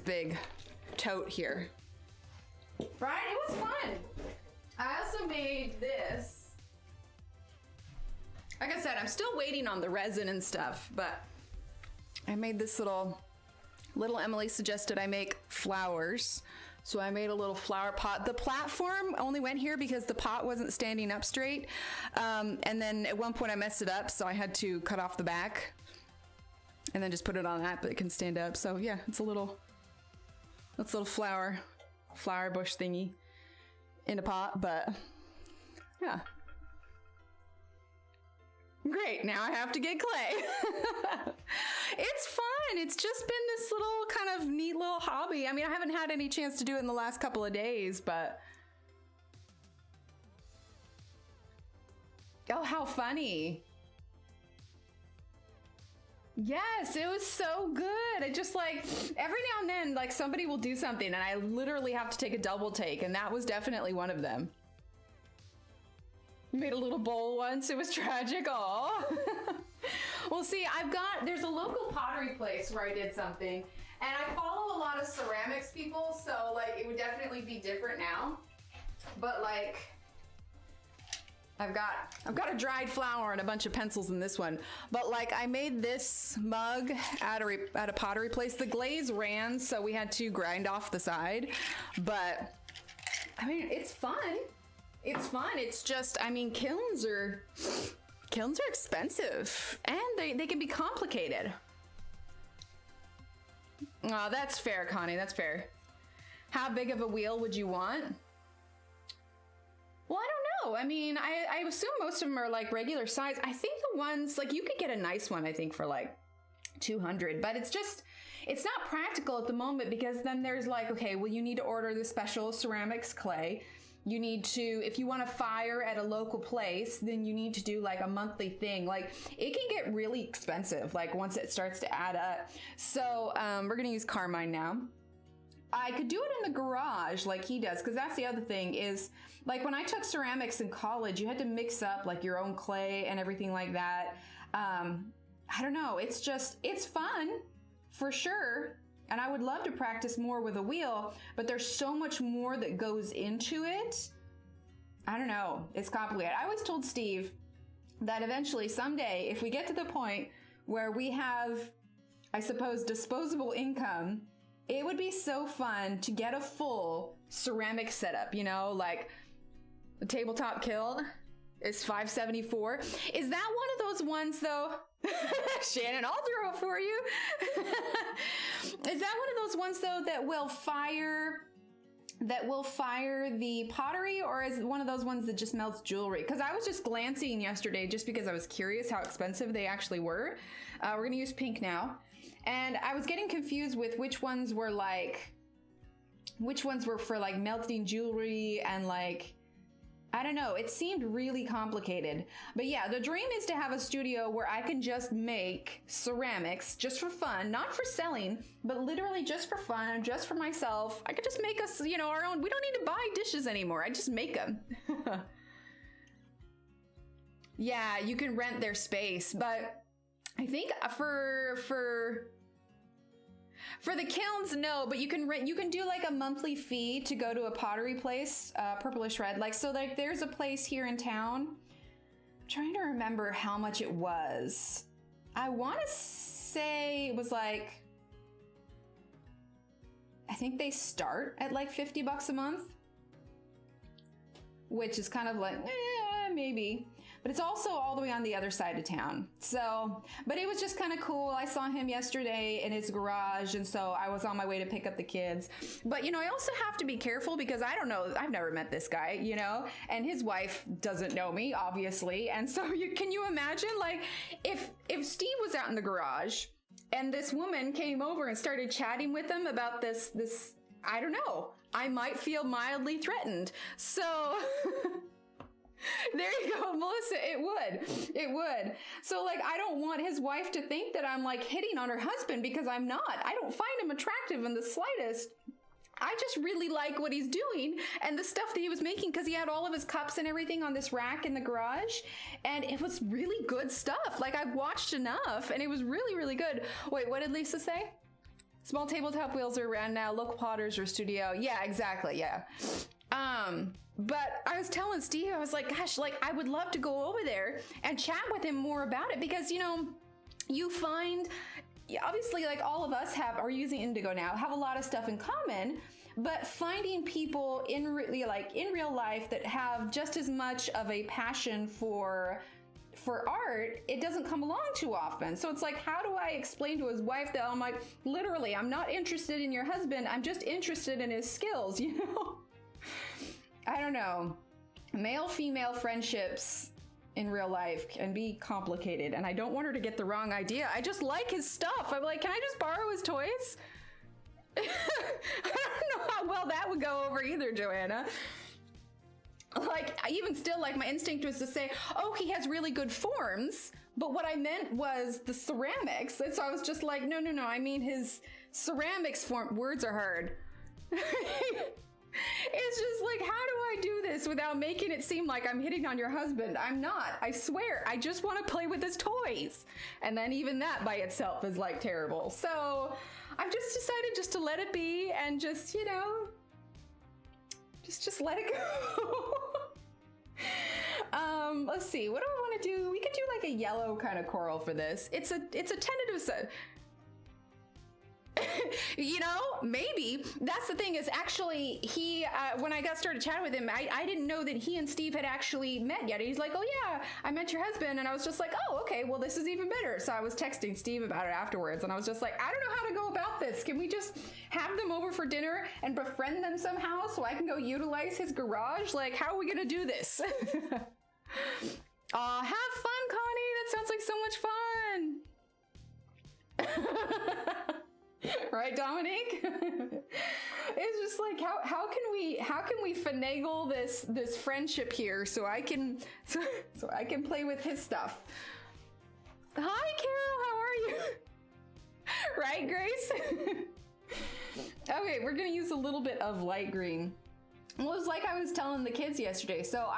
big tote here. Right? It was fun. I also made this. Like I said, I'm still waiting on the resin and stuff, but I made this little Emily suggested I make flowers. So I made a little flower pot. The platform only went here because the pot wasn't standing up straight. And then at one point I messed it up, so I had to cut off the back and then just put it on that, but it can stand up. So yeah, it's a little flower bush thingy in a pot, but yeah. Great, now I have to get clay. It's fun. It's just been this little kind of neat little hobby. I mean, I haven't had any chance to do it in the last couple of days, but oh, how funny. Yes, it was so good. It just like every now and then, like somebody will do something and I literally have to take a double take, and that was definitely one of them. Made a little bowl once. It was tragic. Aw. Well, see, there's a local pottery place where I did something, and I follow a lot of ceramics people, so like it would definitely be different now. But like, I've got a dried flower and a bunch of pencils in this one. But like, I made this mug at a pottery place. The glaze ran, so we had to grind off the side. But I mean, it's fun. It's fun. It's just, I mean, kilns are expensive and they can be complicated. Oh, that's fair, Connie. That's fair. How big of a wheel would you want? Well, I don't know. I mean, I assume most of them are like regular size. I think the ones, like you could get a nice one, I think for like 200, but it's not practical at the moment because then there's like, okay, well, you need to order the special ceramics clay. You need to, if you want to fire at a local place, then you need to do like a monthly thing. Like it can get really expensive, like once it starts to add up. So we're going to use Carmine now. I could do it in the garage like he does, because that's the other thing is, like when I took ceramics in college, you had to mix up like your own clay and everything like that. I don't know. It's fun for sure. And I would love to practice more with a wheel, but there's so much more that goes into it. I don't know. It's complicated. I always told Steve that eventually someday, if we get to the point where we have, I suppose, disposable income, it would be so fun to get a full ceramic setup, you know, like the tabletop kiln is $574. Is that one of those ones though? Shannon, I'll throw it for you. Is that one of those ones though that will fire the pottery, or is it one of those ones that just melts jewelry? Because I was just glancing yesterday just because I was curious how expensive they actually were. We're gonna use pink now. And I was getting confused with which ones were for like melting jewelry and like, I don't know, it seemed really complicated. But yeah, the dream is to have a studio where I can just make ceramics just for fun, not for selling, but literally just for fun, just for myself. I could just make us, you know, our own. We don't need to buy dishes anymore. I just make them. Yeah, you can rent their space, but I think for For the kilns, no, but you can do like a monthly fee to go to a pottery place, purplish red. Like, so like there's a place here in town. I'm trying to remember how much it was. I want to say it was like, I think they start at like $50 a month, which is kind of like, maybe. But it's also all the way on the other side of town. So, but it was just kind of cool. I saw him yesterday in his garage, and so I was on my way to pick up the kids. But, you know, I also have to be careful because I don't know, I've never met this guy, you know, and his wife doesn't know me, obviously. And so can you imagine, like, if Steve was out in the garage and this woman came over and started chatting with him about this, I don't know, I might feel mildly threatened. So... There you go, Melissa. It would. So like, I don't want his wife to think that I'm like hitting on her husband, because I'm not. I don't find him attractive in the slightest. I just really like what he's doing and the stuff that he was making, because he had all of his cups and everything on this rack in the garage, and it was really good stuff. Like, I've watched enough and it was really, really good. Wait, what did Lisa say? Small tabletop wheels are around now, local potters or studio. Yeah, exactly. Yeah. But I was telling Steve, I was like, gosh, like, I would love to go over there and chat with him more about it, because, you know, you find, obviously, like, all of us are using Indigo now, have a lot of stuff in common, but finding people in real life that have just as much of a passion for art, it doesn't come along too often. So it's like, how do I explain to his wife that I'm like, literally, I'm not interested in your husband, I'm just interested in his skills, you know? I don't know. Male-female friendships in real life can be complicated, and I don't want her to get the wrong idea. I just like his stuff. I'm like, can I just borrow his toys? I don't know how well that would go over either, Joanna. Like, even still, like, my instinct was to say, oh, he has really good forms, but what I meant was the ceramics. And so I was just like, no, I mean his ceramics form. Words are hard. It's just like, how do I do this without making it seem like I'm hitting on your husband? I'm not. I swear. I just want to play with his toys. And then even that by itself is like terrible. So I've just decided just to let it be and just, you know, just let it go. Let's see. What do I want to do? We could do like a yellow kind of coral for this. It's a tentative set. You know, maybe. That's the thing, is actually he, when I started chatting with him, I didn't know that he and Steve had actually met yet. He's like, oh yeah, I met your husband. And I was just like, oh, okay, well, this is even better. So I was texting Steve about it afterwards, and I was just like, I don't know how to go about this. Can we just have them over for dinner and befriend them somehow so I can go utilize his garage? Like, how are we going to do this? Have fun, Connie. That sounds like so much fun. Right, Dominique? It's just like, how can we finagle this friendship here so I can play with his stuff. Hi, Carol, how are you? Right, Grace? Okay, we're gonna use a little bit of light green. Well, it was like I was telling the kids yesterday. So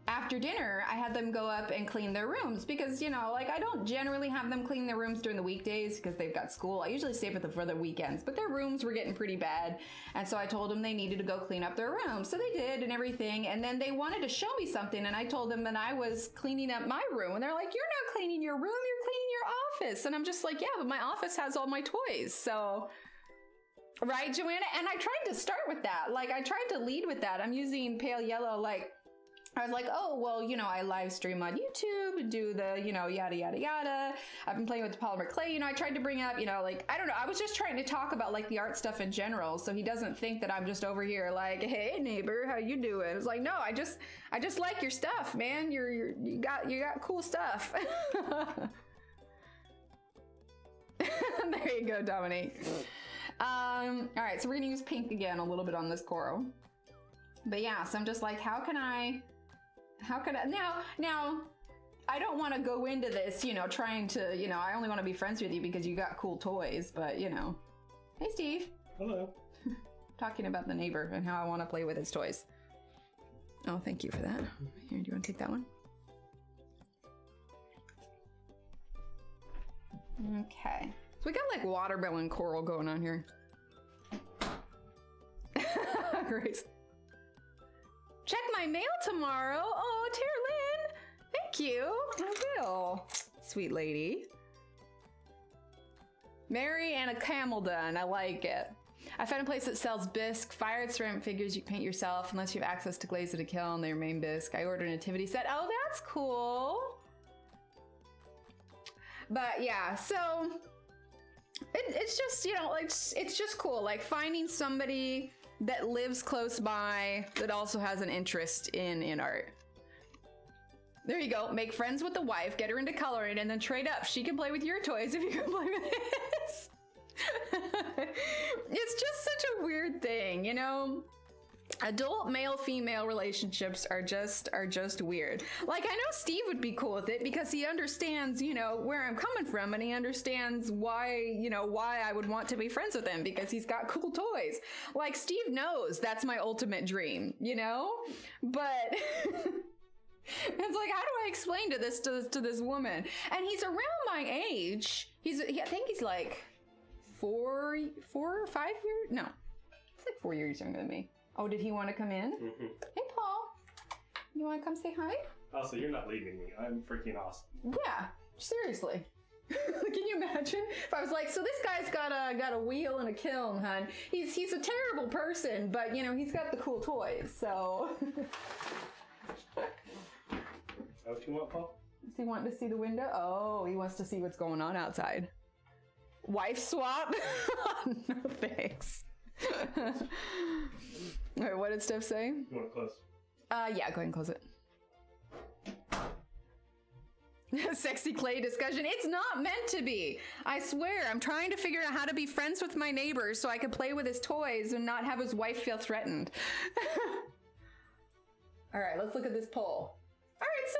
after dinner, I had them go up and clean their rooms, because, you know, like, I don't generally have them clean their rooms during the weekdays because they've got school. I usually stay with them for the weekends, but their rooms were getting pretty bad. And so I told them they needed to go clean up their room. So they did and everything. And then they wanted to show me something. And I told them that I was cleaning up my room. And they're like, you're not cleaning your room, you're cleaning your office. And I'm just like, yeah, but my office has all my toys. So, right, Joanna? And I tried to start with that. Like, I tried to lead with that. I'm using pale yellow, like, I was like, oh, well, you know, I live stream on YouTube and do the, you know, yada, yada, yada. I've been playing with the polymer clay. You know, I tried to bring up, you know, like, I don't know. I was just trying to talk about like the art stuff in general. So he doesn't think that I'm just over here like, hey, neighbor, how you doing? It's like, no, I just like your stuff, man. You got cool stuff. There you go, Dominique. All right. So we're going to use pink again a little bit on this coral. But yeah, so I'm just like, how can I now I don't want to go into this, you know, trying to, you know, I only want to be friends with you because you got cool toys, but, you know. Hey, Steve. Hello. Talking about the neighbor and how I want to play with his toys. Oh, thank you for that. Here, do you want to take that one? Okay. So we got like watermelon coral going on here. Great. Check my mail tomorrow. Oh, Tara Lynn. Thank you. I will. Sweet lady. Mary and a camel done. I like it. I found a place that sells bisque, fired ceramic figures you paint yourself unless you have access to glaze at a kiln. They remain bisque. I ordered a nativity set. Oh, that's cool. But yeah, so it's just, you know, like it's just cool. Like finding somebody that lives close by that also has an interest in art. There you go. Make friends with the wife, get her into coloring, and then trade up. She can play with your toys if you can play with his. It's just such a weird thing, you know? Adult male-female relationships are just weird. Like, I know Steve would be cool with it because he understands, you know, where I'm coming from, and he understands why, you know, why I would want to be friends with him, because he's got cool toys. Like, Steve knows that's my ultimate dream, you know? But it's like, how do I explain to this woman? And he's around my age. I think he's like 4 or 5 years? No, he's like 4 years younger than me. Oh, did he want to come in? Mm-hmm. Hey, Paul. You want to come say hi? Oh, so you're not leaving me. I'm freaking awesome. Yeah, seriously. Can you imagine if I was like, so this guy's got a wheel and a kiln, hun. He's a terrible person, but you know he's got the cool toys. So. Is that what you want, Paul? Does he want to see the window? Oh, he wants to see what's going on outside. Wife swap? No thanks. All right, what did Steph say? You want it close? Yeah, go ahead and close it. Sexy clay discussion. It's not meant to be. I swear, I'm trying to figure out how to be friends with my neighbors so I can play with his toys and not have his wife feel threatened. All right, let's look at this poll. All right, so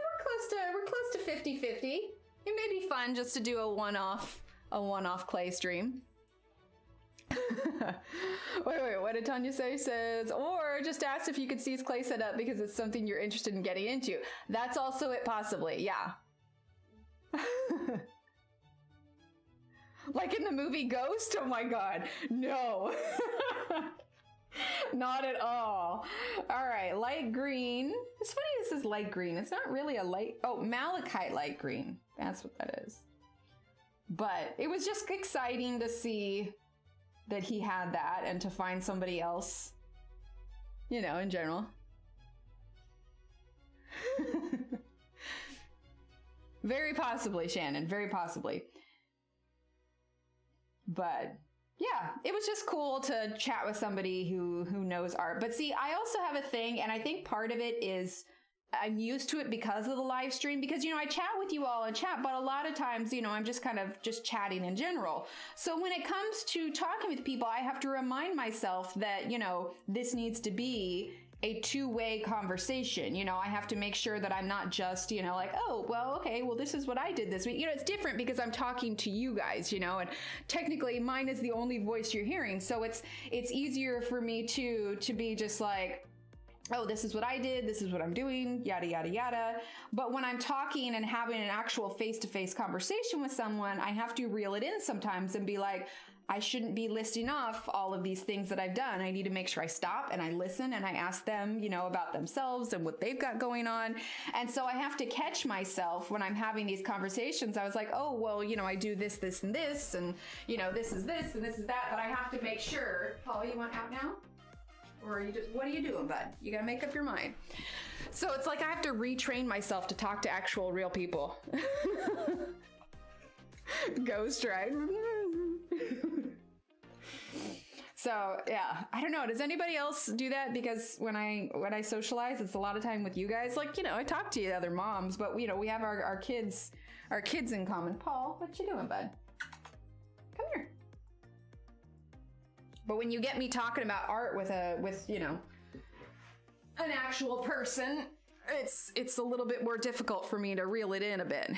we're close to 50-50. It may be fun just to do a one-off clay stream. Wait, what did Tanya say? Says, or just ask if you could see his clay set up because it's something you're interested in getting into. That's also it, possibly, yeah. Like in the movie Ghost? Oh my god, no. Not at all. All right, light green. It's funny this is light green. It's not really a light, oh, malachite light green. That's what that is. But it was just exciting to see that he had that and to find somebody else, you know, in general. Very possibly, Shannon, very possibly. But yeah, it was just cool to chat with somebody who knows art. But see, I also have a thing, and I think part of it is I'm used to it because of the live stream, because, you know, I chat with you all in chat, but a lot of times, you know, I'm just kind of just chatting in general. So when it comes to talking with people, I have to remind myself that, you know, this needs to be a two-way conversation. You know, I have to make sure that I'm not just, you know, like, oh, well, okay, well, this is what I did this week. You know, it's different because I'm talking to you guys, you know, and technically mine is the only voice you're hearing. So it's easier for me to be just like, oh, this is what I did, this is what I'm doing, yada, yada, yada. But when I'm talking and having an actual face-to-face conversation with someone, I have to reel it in sometimes and be like, I shouldn't be listing off all of these things that I've done. I need to make sure I stop and I listen and I ask them, you know, about themselves and what they've got going on. And so I have to catch myself when I'm having these conversations. I was like, oh, well, you know, I do this, this, and this, and, you know, this is this and this is that. But I have to make sure. Paul, you want out now? Or are you just, what are you doing, bud? You gotta make up your mind. So it's like I have to retrain myself to talk to actual real people. Ghost ride. So yeah, I don't know. Does anybody else do that? Because when I socialize, it's a lot of time with you guys. Like, you know, I talk to you other moms, but you know, we have our kids in common. Paul, what you doing, bud? Come here. But when you get me talking about art with you know, an actual person, it's a little bit more difficult for me to reel it in a bit.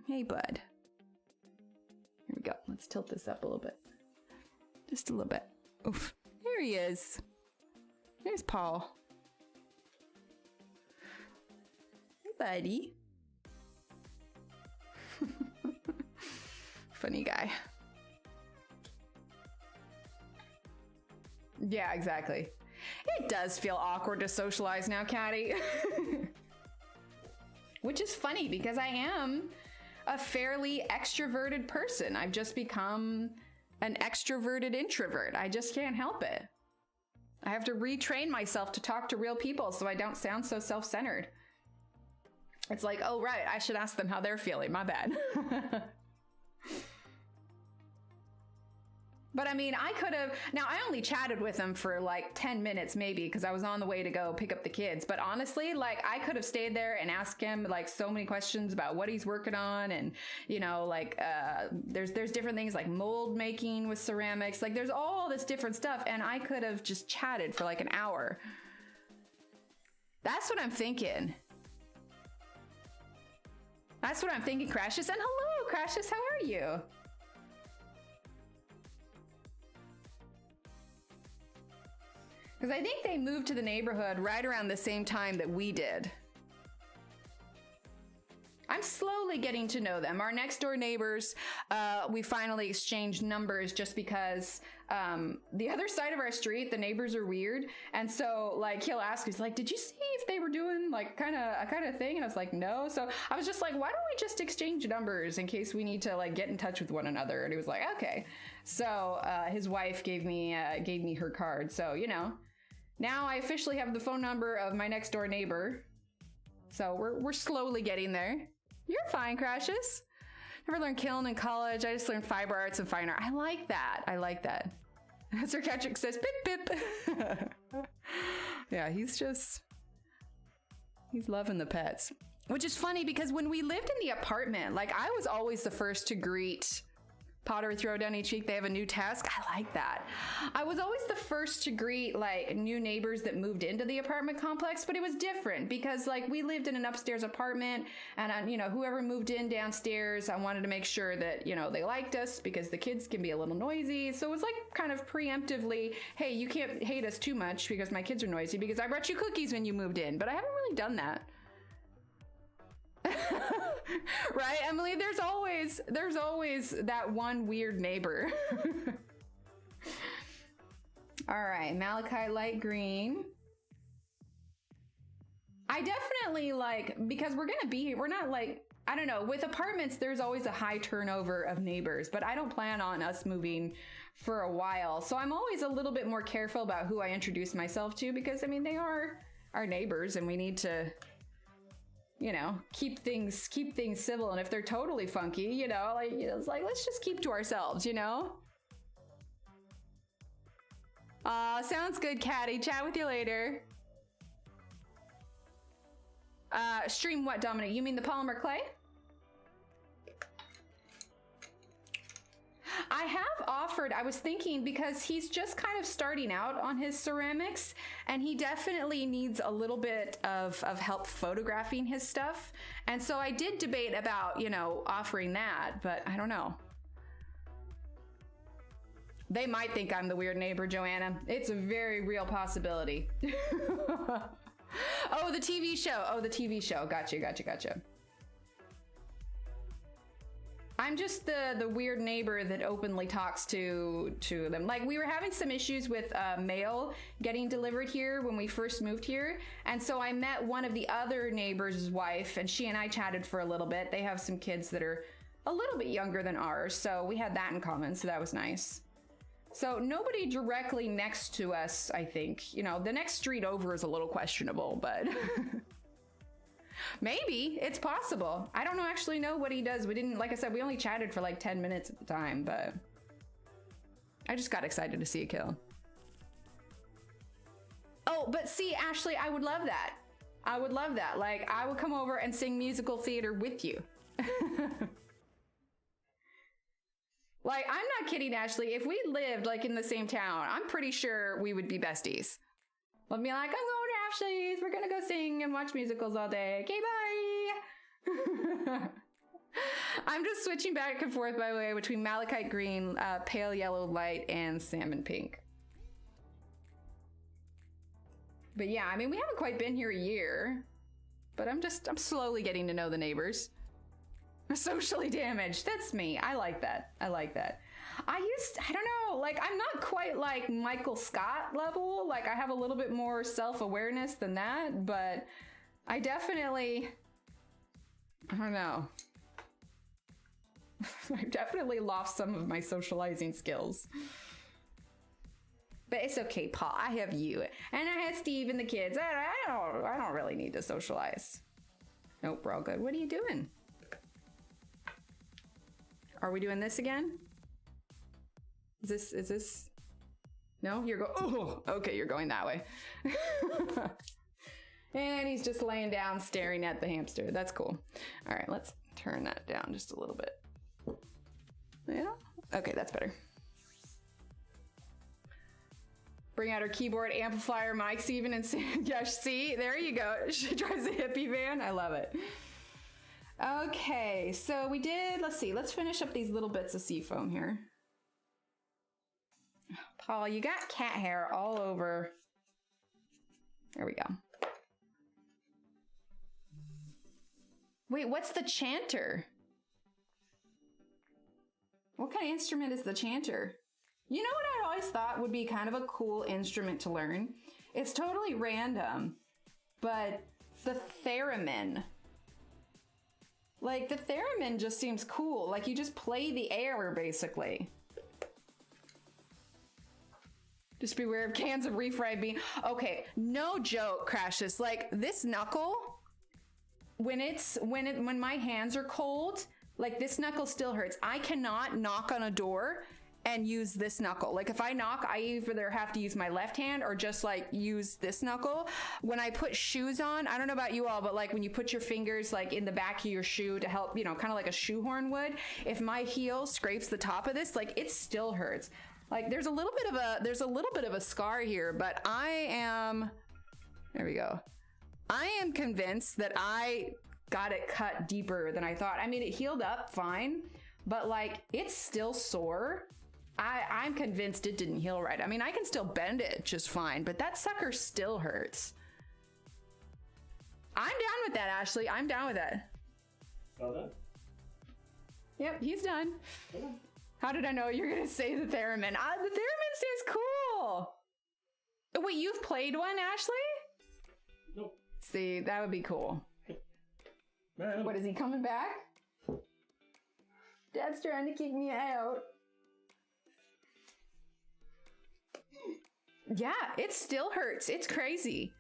Hey, bud. Here we go. Let's tilt this up a little bit. Just a little bit. Oof. There he is. There's Paul. Hey, buddy. Funny guy. Yeah, exactly. It does feel awkward to socialize now, Caddy. Which is funny because I am a fairly extroverted person. I've just become an extroverted introvert. I just can't help it. I have to retrain myself to talk to real people so I don't sound so self-centered. It's like, oh, right, I should ask them how they're feeling. My bad. But I mean, I could have, now I only chatted with him for like 10 minutes maybe because I was on the way to go pick up the kids. But honestly, like I could have stayed there and asked him like so many questions about what he's working on. And, you know, like there's different things like mold making with ceramics. Like there's all this different stuff. And I could have just chatted for like an hour. That's what I'm thinking. That's what I'm thinking, Crashes. And hello, Crashes, how are you? Because I think they moved to the neighborhood right around the same time that we did. I'm slowly getting to know them. Our next door neighbors, we finally exchanged numbers just because the other side of our street, the neighbors are weird. And so like he'll ask, he's like, did you see if they were doing like kind of thing? And I was like, no. So I was just like, why don't we just exchange numbers in case we need to like get in touch with one another? And he was like, okay. So his wife gave me her card. So, you know, now I officially have the phone number of my next door neighbor. So we're slowly getting there. You're fine, Crashes. Never learned kiln in college. I just learned fiber arts and fine art. I like that. I like that. Sir Patrick says, bip, bip. Yeah, he's loving the pets. Which is funny because when we lived in the apartment, like I was always the first to greet Potter Throwdown each week. They have a new task. I like that. I was always the first to greet like new neighbors that moved into the apartment complex, but it was different because like we lived in an upstairs apartment and you know, whoever moved in downstairs, I wanted to make sure that, you know, they liked us because the kids can be a little noisy. So it was like kind of preemptively, hey, you can't hate us too much because my kids are noisy because I brought you cookies when you moved in, but I haven't really done that. Right, Emily? There's always that one weird neighbor. All right, Malachi light green. I definitely like, because we're not like, I don't know, with apartments, there's always a high turnover of neighbors, but I don't plan on us moving for a while. So I'm always a little bit more careful about who I introduce myself to because I mean, they are our neighbors and we need to, you know, keep things civil. And if they're totally funky, you know, like, it's like, let's just keep to ourselves, you know? Sounds good, Caddy. Chat with you later. Stream what, Dominic? You mean the polymer clay? I have offered, I was thinking because he's just kind of starting out on his ceramics and he definitely needs a little bit of help photographing his stuff. And so I did debate about, you know, offering that, but I don't know. They might think I'm the weird neighbor, Joanna. It's a very real possibility. Oh, the TV show. Oh, the TV show. Gotcha. I'm just the weird neighbor that openly talks to them. Like we were having some issues with mail getting delivered here when we first moved here. And so I met one of the other neighbors' wife and she and I chatted for a little bit. They have some kids that are a little bit younger than ours. So we had that in common. So that was nice. So nobody directly next to us, I think. You know, the next street over is a little questionable, but maybe it's possible. I don't actually know what he does. We didn't, like I said, we only chatted for like 10 minutes at the time, but I just got excited to see a kill. Oh, but see, Ashley, I would love that. I would love that. Like, I would come over and sing musical theater with you. Like, I'm not kidding, Ashley. If we lived like in the same town, I'm pretty sure we would be besties. I'd be like, I'm going to Ashley's. We're going to go sing and watch musicals all day. Okay, bye. I'm just switching back and forth, by the way, between malachite green, pale yellow light, and salmon pink. But yeah, I mean, we haven't quite been here a year, but I'm slowly getting to know the neighbors. Socially damaged. That's me. I like that. I like that. I don't know, like, I'm not quite like Michael Scott level. Like, I have a little bit more self-awareness than that, but I definitely, I don't know. I've definitely lost some of my socializing skills. But it's okay, Paul. I have you. And I have Steve and the kids. I don't really need to socialize. Nope, we're all good. What are you doing? Are we doing this again? Is this? No, oh, okay, you're going that way. And he's just laying down staring at the hamster. That's cool. All right, let's turn that down just a little bit. Yeah, okay, that's better. Bring out her keyboard, amplifier, mics even, and yeah, see, there you go. She drives a hippie van. I love it. Okay, so we did, let's see, let's finish up these little bits of sea foam here. Paul, you got cat hair all over. There we go. Wait, what's the chanter? What kind of instrument is the chanter? You know what I always thought would be kind of a cool instrument to learn? It's totally random, but the theremin. Like, the theremin just seems cool. Like, you just play the air, basically. Just beware of cans of refried bean. Okay, no joke, Crashes. Like, this knuckle, when my hands are cold, like, this knuckle still hurts. I cannot knock on a door and use this knuckle. Like, if I knock, I either have to use my left hand or just like use this knuckle. When I put shoes on, I don't know about you all, but like when you put your fingers like in the back of your shoe to help, you know, kind of like a shoehorn would, if my heel scrapes the top of this, like, it still hurts. Like, there's a little bit of a scar here, but I am, there we go. I am convinced that I got it cut deeper than I thought. I mean, it healed up fine, but like, it's still sore. I'm convinced it didn't heal right. I mean, I can still bend it just fine, but that sucker still hurts. I'm down with that, Ashley. I'm down with that. All done? Yep, he's done. Yeah. How did I know you're gonna say the theremin? The theremin seems cool. Wait, you've played one, Ashley? Nope. See, that would be cool. Man. What, is he coming back? Dad's trying to kick me out. Yeah, it still hurts. It's crazy.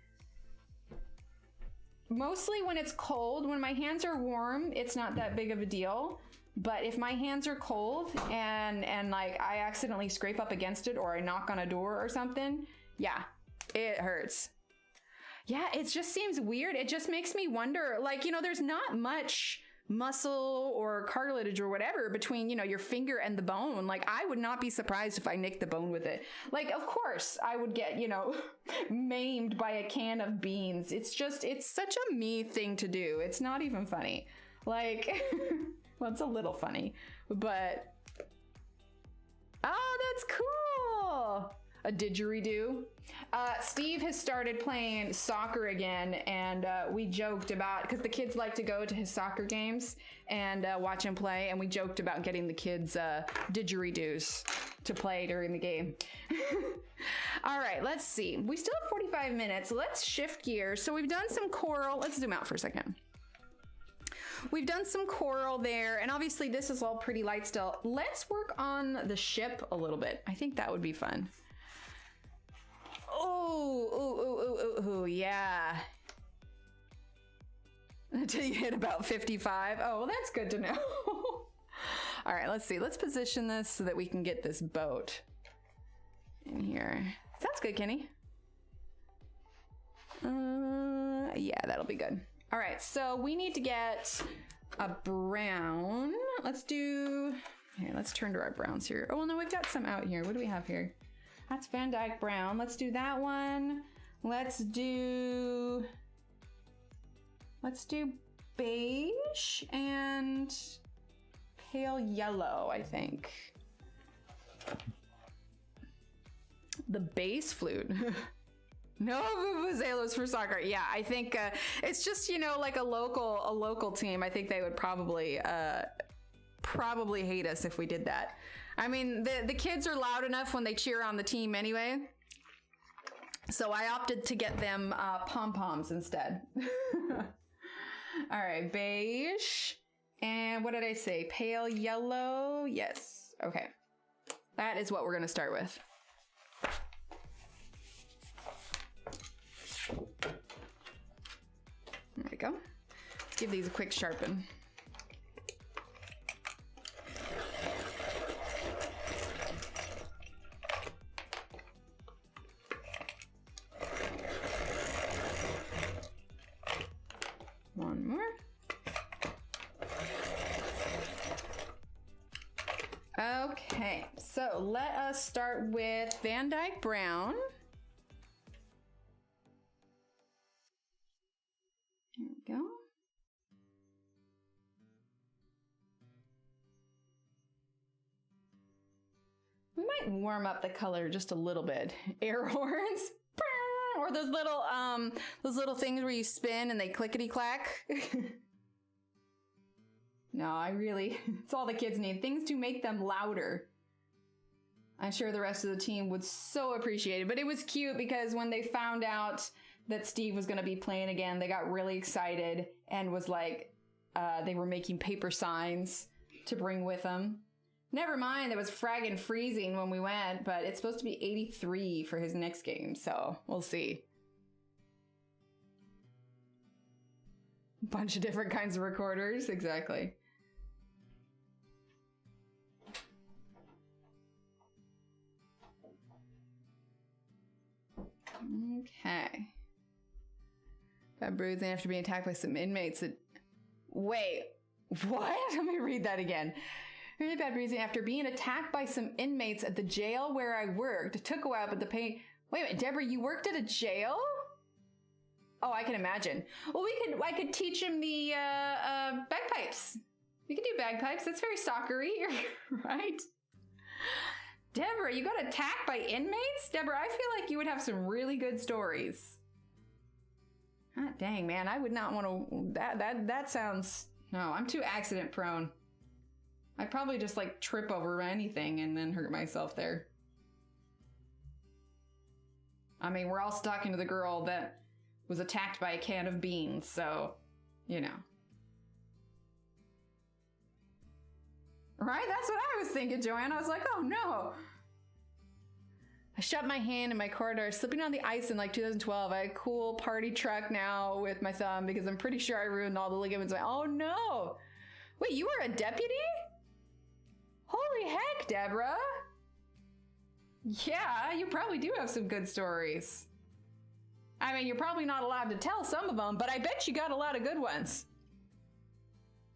Mostly when it's cold. When my hands are warm, it's not that big of a deal. But if my hands are cold and like I accidentally scrape up against it or I knock on a door or something, yeah, it hurts. Yeah, it just seems weird. It just makes me wonder, like, you know, there's not much muscle or cartilage or whatever between, you know, your finger and the bone. Like, I would not be surprised if I nicked the bone with it. Like, of course I would get, you know, maimed by a can of beans. It's just, it's such a me thing to do. It's not even funny. Like, well, it's a little funny, but oh, that's cool. A didgeridoo. Steve has started playing soccer again, and we joked about, because the kids like to go to his soccer games and watch him play, and we joked about getting the kids didgeridoos to play during the game. All right, let's see. We still have 45 minutes. Let's shift gears. So we've done some coral. Let's zoom out for a second. We've done some coral there, and obviously this is all pretty light still. Let's work on the ship a little bit. I think that would be fun. Oh, yeah. Until you hit about 55. Oh, well, that's good to know. All right, let's see. Let's position this so that we can get this boat in here. Sounds good, Kenny. Yeah, that'll be good. All right, so we need to get a brown. Let's do, here, let's turn to our browns here. Oh, well, no, we've got some out here. What do we have here? That's Van Dyke brown. Let's do that one. Let's do beige and pale yellow, I think. The bass flute. No vuvuzelas for soccer. Yeah, I think it's just, you know, like a local team. I think they would probably hate us if we did that. I mean, the kids are loud enough when they cheer on the team anyway. So I opted to get them pom-poms instead. All right, beige. And what did I say? Pale yellow? Yes. Okay. That is what we're going to start with. There we go. Let's give these a quick sharpen. One more. Okay, so let us start with Van Dyke Brown. Here we go. We might warm up the color just a little bit. Air horns. Or those little things where you spin and they clickety clack. No, it's all the kids need. Things to make them louder. I'm sure the rest of the team would so appreciate it. But it was cute because when they found out that Steve was going to be playing again, they got really excited and was like, they were making paper signs to bring with them. Never mind, it was fragging freezing when we went, but it's supposed to be 83 for his next game, so we'll see. Bunch of different kinds of recorders, exactly. Okay. Bad bruising after being attacked by some inmates that... Wait, what? Let me read that again. Really bad bruising after being attacked by some inmates at the jail where I worked. It took a while, but the pain... Wait a minute, Deborah, you worked at a jail? Oh, I can imagine. Well, I could teach him the bagpipes. We could do bagpipes. That's very soccer-y, right? Deborah, you got attacked by inmates? Deborah, I feel like you would have some really good stories. Ah, dang, man, I would not want to... That sounds... No, I'm too accident prone. I'd probably just like trip over anything and then hurt myself there. I mean, we're all talking to the girl that was attacked by a can of beans, so, you know. Right? That's what I was thinking, Joanne. I was like, oh no. I shut my hand in my corridor, slipping on the ice in like 2012. I had a cool party truck now with my thumb because I'm pretty sure I ruined all the ligaments. Oh no. Wait, you were a deputy? Holy heck, Deborah. Yeah, you probably do have some good stories. I mean, you're probably not allowed to tell some of them, but I bet you got a lot of good ones.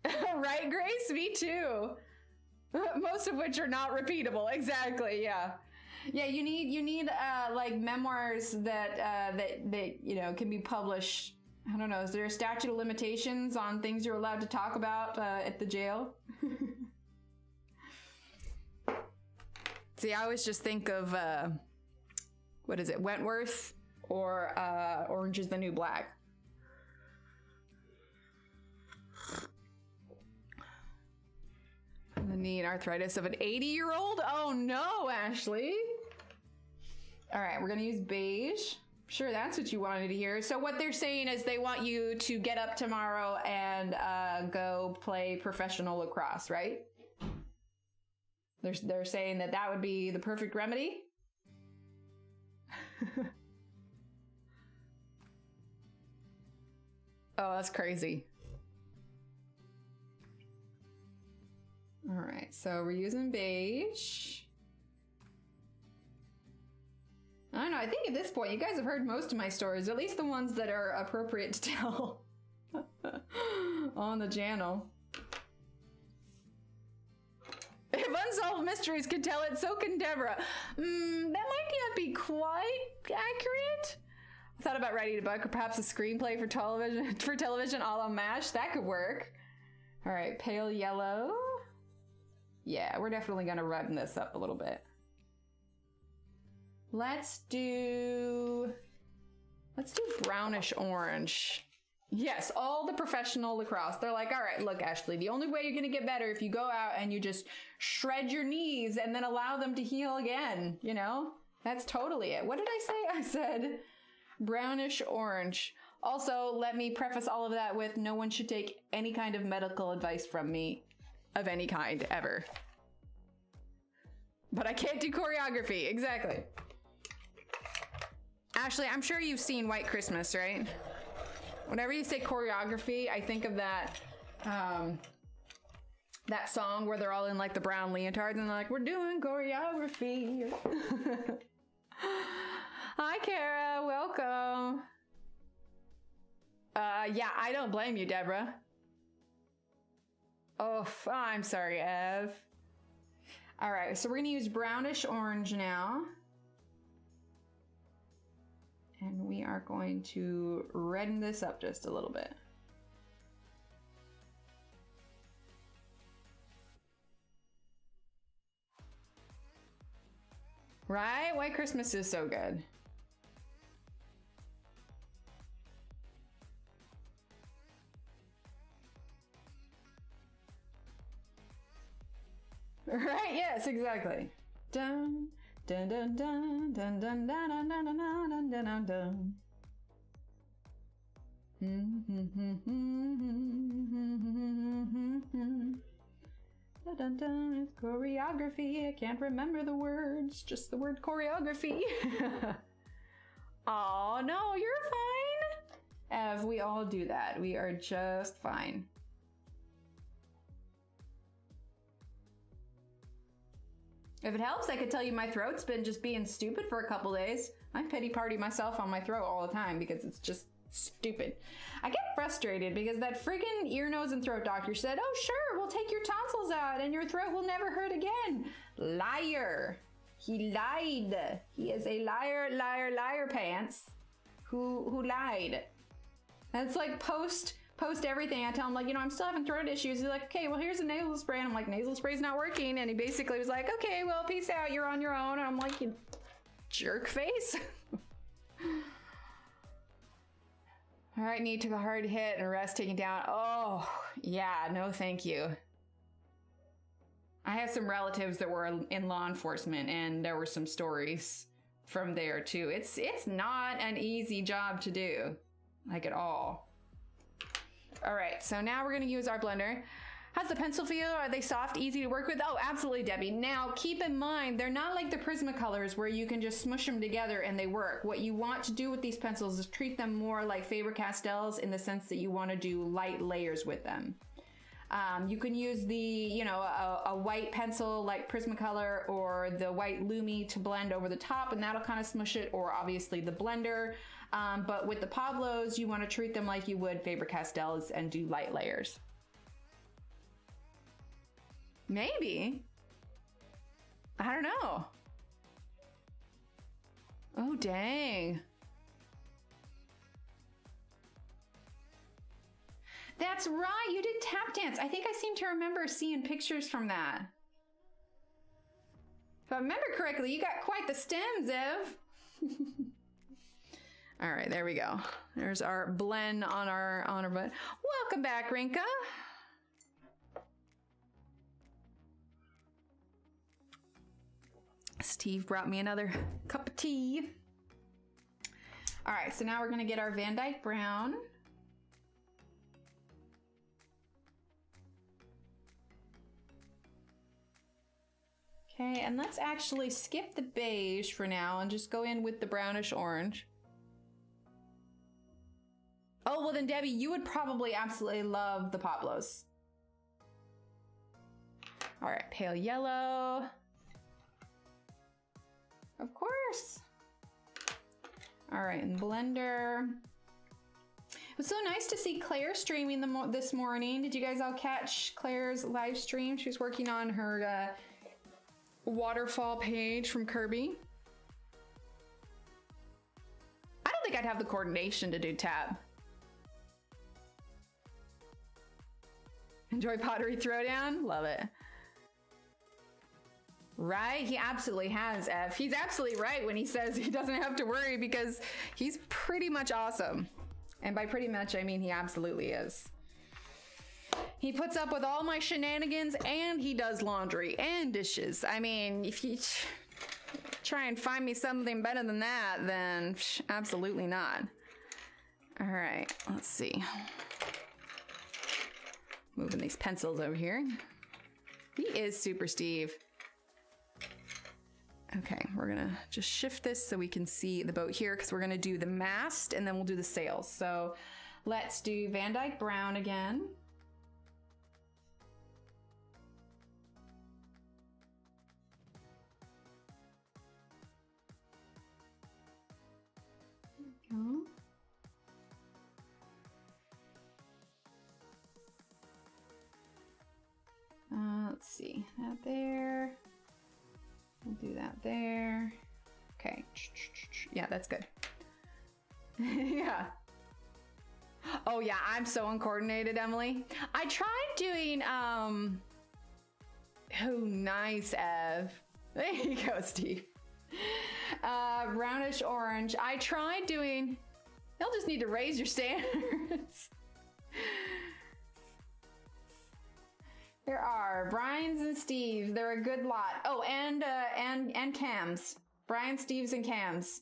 Right, Grace? Me too. Most of which are not repeatable. Exactly, yeah. Yeah, you need like memoirs that you know can be published. I don't know, is there a statute of limitations on things you're allowed to talk about at the jail? See, I always just think of, what is it, Wentworth or Orange is the New Black. The knee and arthritis of an 80-year-old? Oh no, Ashley. All right, we're gonna use beige. Sure, that's what you wanted to hear. So what they're saying is they want you to get up tomorrow and go play professional lacrosse, right? They're saying that would be the perfect remedy. Oh, that's crazy. All right, so we're using beige. I don't know, I think at this point you guys have heard most of my stories, at least the ones that are appropriate to tell on the channel. If Unsolved Mysteries could tell it, so can Deborah. That might not be quite accurate. I thought about writing a book or perhaps a screenplay for television a la MASH. That could work. All right, pale yellow. Yeah, we're definitely gonna redden this up a little bit. Let's do Let's do brownish orange. Yes, all the professional lacrosse. They're like, all right, look, Ashley, the only way you're going to get better if you go out and you just shred your knees and then allow them to heal again, you know? That's totally it. What did I say? I said brownish orange. Also, let me preface all of that with no one should take any kind of medical advice from me of any kind, ever. But I can't do choreography, exactly. Ashley, I'm sure you've seen White Christmas, right? Whenever you say choreography, I think of that that song where they're all in like the brown leotards and they're like, we're doing choreography. Hi, Kara, welcome. Yeah, I don't blame you, Deborah. Oh, I'm sorry, Ev. All right, so we're gonna use brownish orange now. And we are going to redden this up just a little bit. Right? White Christmas is so good. Right? Yes, exactly. Dun. Dun dun dun dun dun dun dun dun dun dun dun dun dun. Dun dun dun. It's choreography. I can't remember the words. Just the word choreography. Oh no, you're fine. Ev, we all do that. We are just fine. If it helps, I could tell you my throat's been just being stupid for a couple days. I pity party myself on my throat all the time because it's just stupid. I get frustrated because that friggin' ear, nose, and throat doctor said, oh sure, we'll take your tonsils out and your throat will never hurt again. Liar. He lied. He is a liar, liar, liar pants who lied. And it's like post everything. I tell him, like, you know, I'm still having throat issues. He's like, okay, well, here's a nasal spray. And I'm like, nasal spray's not working. And he basically was like, okay, well, peace out. You're on your own. And I'm like, you jerk face. All right, knee took a hard hit and rest taken down. Oh, yeah, no, thank you. I have some relatives that were in law enforcement, and there were some stories from there too. It's not an easy job to do, like at all. All right, so now we're gonna use our blender. How's the pencil feel? Are they soft, easy to work with? Oh, absolutely, Debbie. Now, keep in mind, they're not like the Prismacolors where you can just smush them together and they work. What you want to do with these pencils is treat them more like Faber-Castells in the sense that you want to do light layers with them. You can use the, you know, a white pencil like Prismacolor or the white Lumi to blend over the top, and that'll kind of smush it, or obviously the blender. But with the Pablos, you want to treat them like you would Faber-Castells and do light layers. Maybe. I don't know. Oh, dang. That's right, you did tap dance. I think I seem to remember seeing pictures from that. If I remember correctly, you got quite the stems, Ev. All right, there we go. There's our blend on our butt. Welcome back, Rinka. Steve brought me another cup of tea. All right, so now we're gonna get our Van Dyke brown. Okay, and let's actually skip the beige for now and just go in with the brownish orange. Oh, well then Debbie, you would probably absolutely love the Pablos. All right, pale yellow. Of course. All right, and blender. It was so nice to see Claire streaming this morning. Did you guys all catch Claire's live stream? She was working on her waterfall page from Kirby. I don't think I'd have the coordination to do tap. Enjoy pottery throwdown? Love it. Right? He absolutely has, Ev. He's absolutely right when he says he doesn't have to worry because he's pretty much awesome. And by pretty much, I mean he absolutely is. He puts up with all my shenanigans and he does laundry and dishes. I mean, if you try and find me something better than that, then absolutely not. All right, let's see. Moving these pencils over here. He is Super Steve. Okay, we're gonna just shift this so we can see the boat here because we're gonna do the mast and then we'll do the sails. So let's do Van Dyke Brown again. There we go. Let's see, that there. We'll do that there. Okay. Yeah, that's good. Yeah. Oh yeah, I'm so uncoordinated, Emily. I tried doing, oh, nice, Ev. There you go, Steve. Brownish orange. I tried doing, you'll just need to raise your standards. There are Brian's and Steve's. They're a good lot. Oh, and Cam's. Brian, Steve's, and Cam's.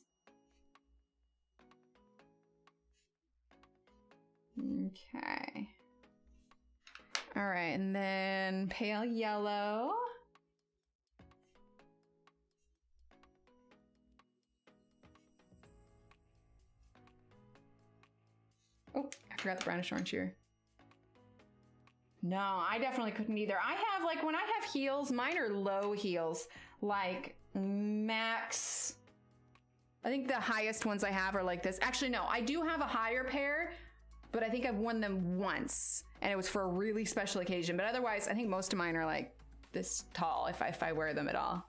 Okay. All right, and then pale yellow. Oh, I forgot the brownish orange here. No, I definitely couldn't either. I have, like, when I have heels, mine are low heels, like max. I think the highest ones I have are like this. Actually, no, I do have a higher pair, but I think I've worn them once and it was for a really special occasion. But otherwise, I think most of mine are like this tall if I wear them at all.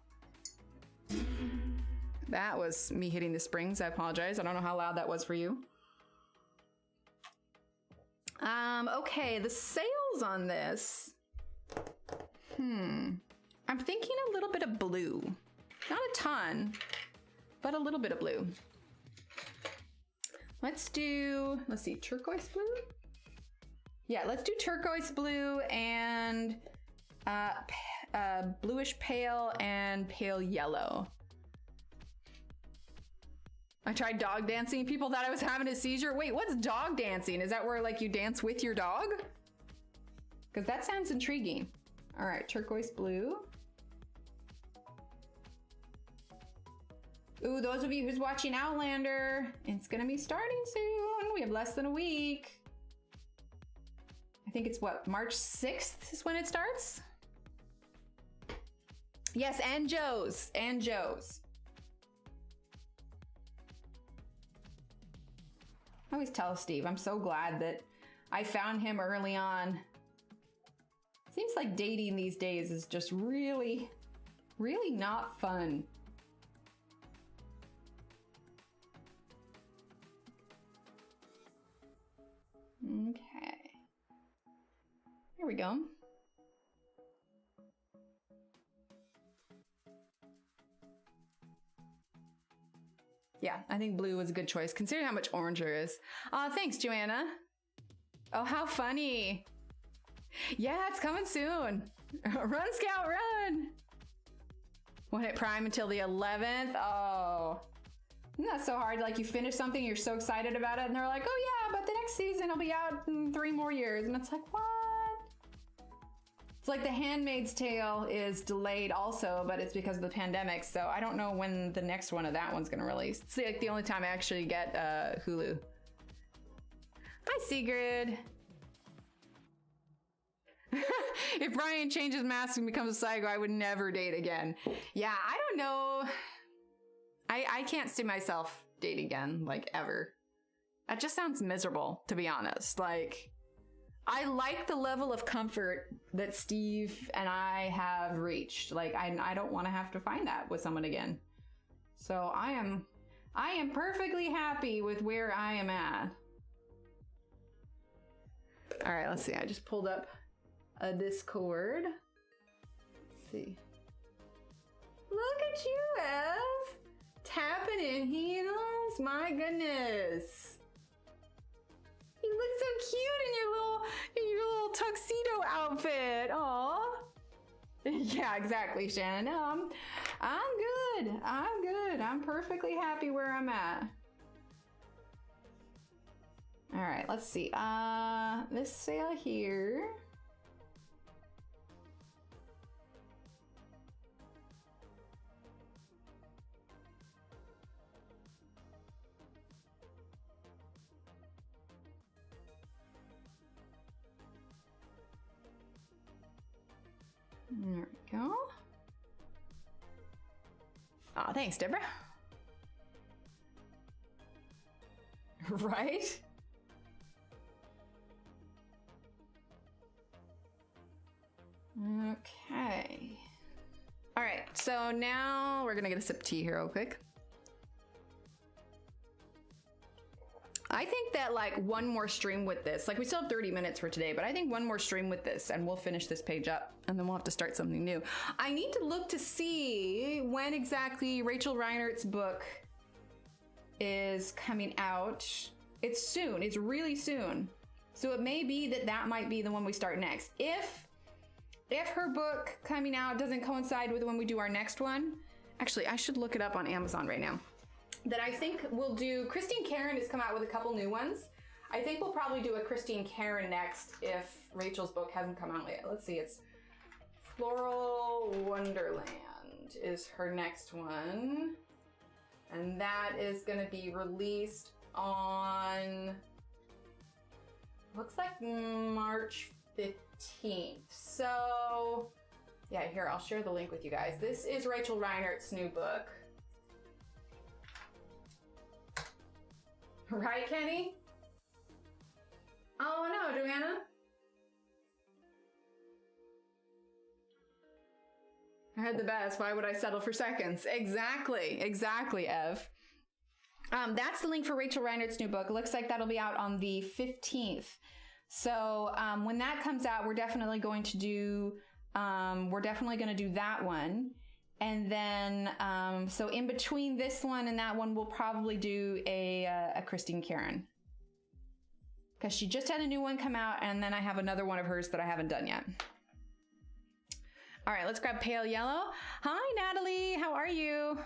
That was me hitting the springs. I apologize. I don't know how loud that was for you. Okay, the sails on this. I'm thinking a little bit of blue. Not a ton, but a little bit of blue. Let's see, turquoise blue? Yeah, let's do turquoise blue and bluish pale and pale yellow. I tried dog dancing. People thought I was having a seizure. Wait, what's dog dancing? Is that where like you dance with your dog? Because that sounds intriguing. All right, turquoise blue. Ooh, those of you who's watching Outlander, it's gonna be starting soon. We have less than a week. I think it's what, March 6th is when it starts? Yes, and Joe's, and Joe's. I always tell Steve, I'm so glad that I found him early on. Seems like dating these days is just really, really not fun. Okay. Here we go. Yeah, I think blue was a good choice, considering how much orange there is. Aw, thanks, Joanna. Oh, how funny. Yeah, it's coming soon. Run, Scout, run. Won't hit Prime until the 11th. Oh, isn't that so hard? Like, you finish something, you're so excited about it, and they're like, oh yeah, but the next season will be out in 3 more years. And it's like, what? It's like The Handmaid's Tale is delayed also, but it's because of the pandemic. So I don't know when the next one of that one's gonna release. It's like the only time I actually get Hulu. Hi, Sigrid. If Brian changes masks and becomes a psycho, I would never date again. Yeah, I don't know. I can't see myself date again, like, ever. That just sounds miserable, to be honest. Like, I like the level of comfort that Steve and I have reached. Like, I don't want to have to find that with someone again. So I am perfectly happy with where I am at. All right, let's see. I just pulled up a Discord. Let's see. at you, Ev. Tapping in heels. My goodness. You look so cute in your little tuxedo outfit. Aw. Yeah, exactly, Shannon. No, I'm good. I'm good. I'm perfectly happy where I'm at. All right, let's see. This sail here. There we go. Oh, thanks, Deborah. Right? Okay. All right, so now we're gonna get a sip of tea here real quick. I think that like one more stream with this, like we still have 30 minutes for today, but I think one more stream with this and we'll finish this page up and then we'll have to start something new. I need to look to see when exactly Rachel Reinert's book is coming out. It's soon, it's really soon. So it may be that that might be the one we start next. If her book coming out doesn't coincide with when we do our next one, actually I should look it up on Amazon right now. That I think we'll do, Christine Caran has come out with a couple new ones. I think we'll probably do a Christine Caran next if Rachel's book hasn't come out yet. Let's see, it's Floral Wonderland is her next one. And that is gonna be released on, looks like March 15th. So, yeah, here, I'll share the link with you guys. This is Rachel Reinert's new book. Right, Kenny? Oh no, Joanna? I had the best, why would I settle for seconds? Exactly, exactly, Ev. That's the link for Rachel Reinert's new book. It looks like that'll be out on the 15th. So when that comes out, we're definitely going to do that one. And then, so in between this one and that one, we'll probably do a Christine Caran. Because she just had a new one come out, and then I have another one of hers that I haven't done yet. All right, let's grab Pale Yellow. Hi, Natalie, how are you?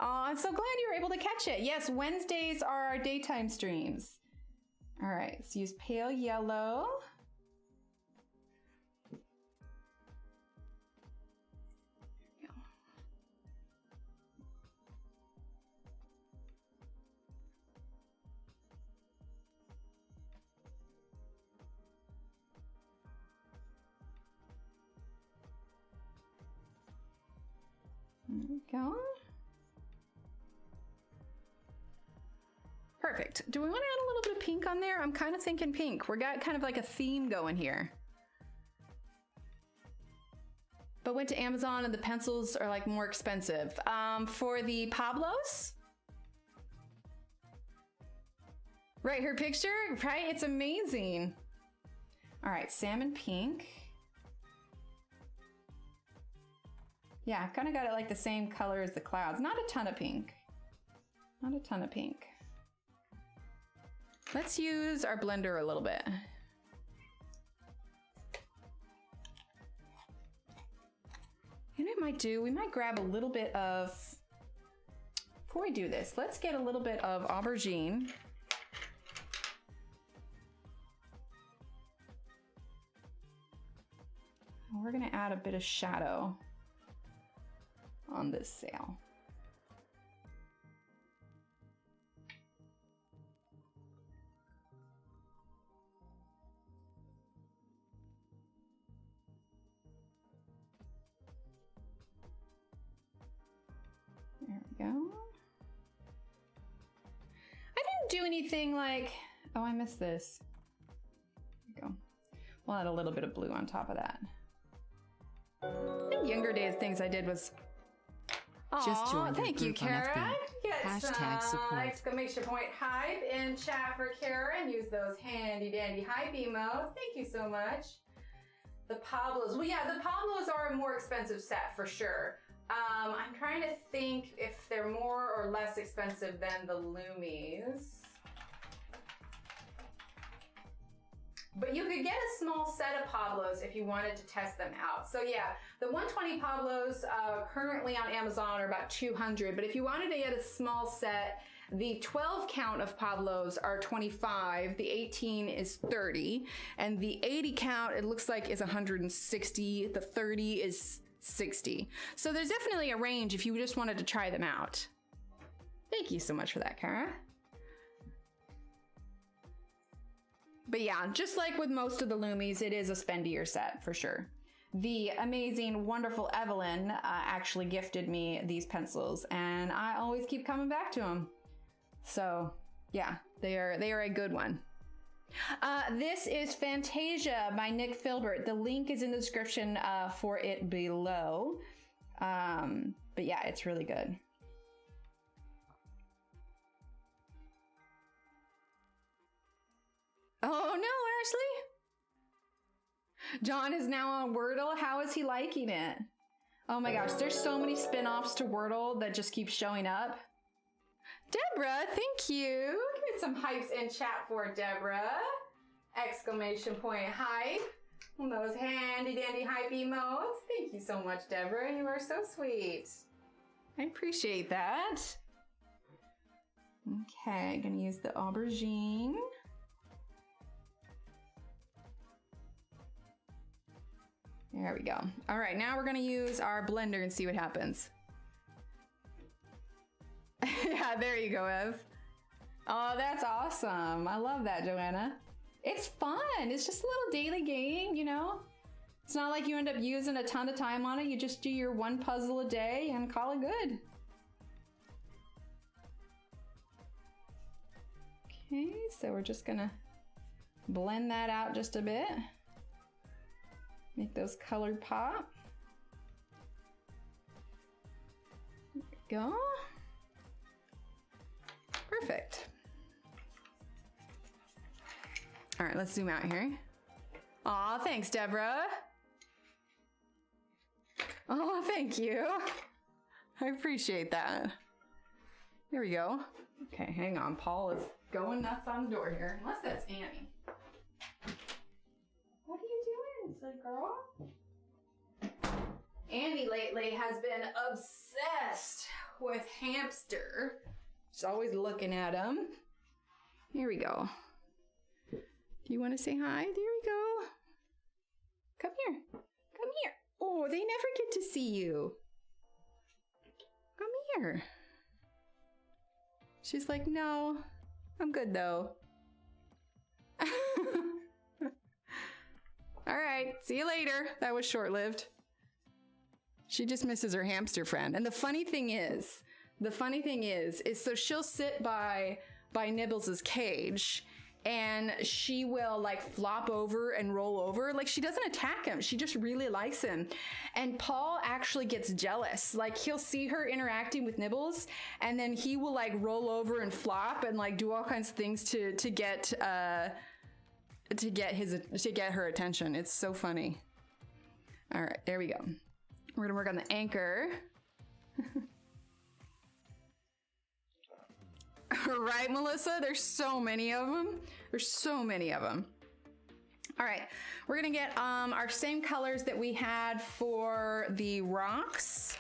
Oh, I'm so glad you were able to catch it. Yes, Wednesdays are our daytime streams. All right, let's use Pale Yellow. There we go. Perfect. Do we want to add a little bit of pink on there? I'm kind of thinking pink. We got kind of like a theme going here. But went to Amazon and the pencils are like more expensive. For the Pablos. Right, her picture, right? It's amazing. All right, salmon pink. Yeah, I've kind of got it like the same color as the clouds. Not a ton of pink. Not a ton of pink. Let's use our blender a little bit. You know what we might do? We might grab a little bit of, before we do this, let's get a little bit of aubergine. We're gonna add a bit of shadow on this sail. There we go. I didn't do anything like, oh, I missed this. There we go. We'll add a little bit of blue on top of that. In younger days, things I did was, oh, thank you, Kara. Hashtag support. Exclamation point hype in chat for Kara and use those handy dandy hype emotes. Thank you so much. The Pablos. Well, yeah, the Pablos are a more expensive set for sure. I'm trying to think if they're more or less expensive than the Loomies. But you could get a small set of Pablos if you wanted to test them out. So yeah, the 120 Pablos currently on Amazon are about 200, but if you wanted to get a small set, the 12 count of Pablos are 25, the 18 is 30, and the 80 count, it looks like, is 160, the 30 is 60. So there's definitely a range if you just wanted to try them out. Thank you so much for that, Cara. But yeah, just like with most of the Loomies, it is a spendier set for sure. The amazing, wonderful Evelyn actually gifted me these pencils, and I always keep coming back to them. So yeah, they are a good one. This is Fantasia by Nick Filbert. The link is in the description for it below. But yeah, it's really good. Oh no, Ashley! John is now on Wordle. How is he liking it? Oh my gosh, there's so many spin-offs to Wordle that just keep showing up. Deborah, thank you. Give me some hypes in chat for Deborah. Exclamation point hype. Those handy dandy hype emotes. Thank you so much, Deborah. You are so sweet. I appreciate that. Okay, gonna use the aubergine. There we go. All right, now we're gonna use our blender and see what happens. Yeah, there you go, Ev. Oh, that's awesome. I love that, Joanna. It's fun. It's just a little daily game, you know? It's not like you end up using a ton of time on it. You just do your one puzzle a day and call it good. Okay, so we're just gonna blend that out just a bit. Make those colors pop. There we go. Perfect. All right, let's zoom out here. Aw, thanks, Deborah. Oh, thank you. I appreciate that. There we go. Okay, hang on. Paul is going nuts on the door here. Unless that's Annie. What are you doing, silly girl? Annie lately has been obsessed with hamster. She's always looking at him. Here we go. Do you want to say hi? There we go. Come here. Come here. Oh, they never get to see you. Come here. She's like, no, I'm good though. All right, see you later. That was short-lived. She just misses her hamster friend. And the funny thing is so she'll sit by Nibbles' cage and she will like flop over and roll over. Like she doesn't attack him. She just really likes him. And Paul actually gets jealous. Like he'll see her interacting with Nibbles and then he will like roll over and flop and like do all kinds of things to get her attention. It's so funny. All right, there we go. We're gonna work on the anchor. Right, Melissa? There's so many of them. There's so many of them. All right, we're gonna get our same colors that we had for the rocks,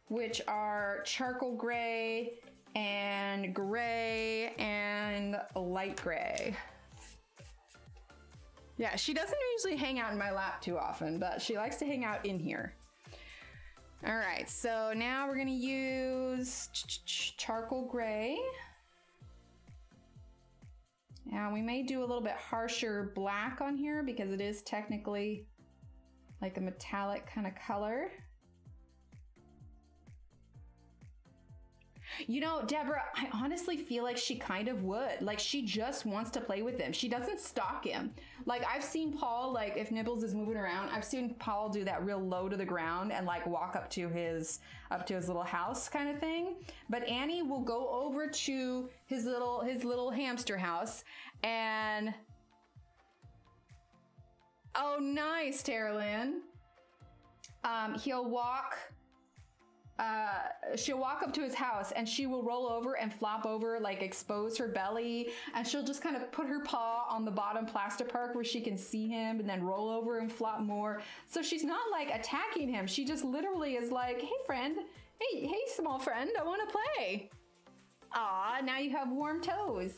which are charcoal gray and light gray. Yeah, she doesn't usually hang out in my lap too often, but she likes to hang out in here. All right, so now we're gonna use charcoal gray. Now we may do a little bit harsher black on here because it is technically like a metallic kind of color. You know, Deborah, I honestly feel like she kind of would. Like she just wants to play with him. She doesn't stalk him. Like I've seen Paul, like if Nibbles is moving around, I've seen Paul do that real low to the ground and like walk up to his little house kind of thing. But Annie will go over to his little hamster house and Oh, nice, Terralyn. He'll walk, she'll walk up to his house and she will roll over and flop over, like expose her belly. And she'll just kind of put her paw on the bottom plaster park where she can see him and then roll over and flop more. So she's not like attacking him. She just literally is like, hey friend, hey small friend, I want to play. Aw, now you have warm toes.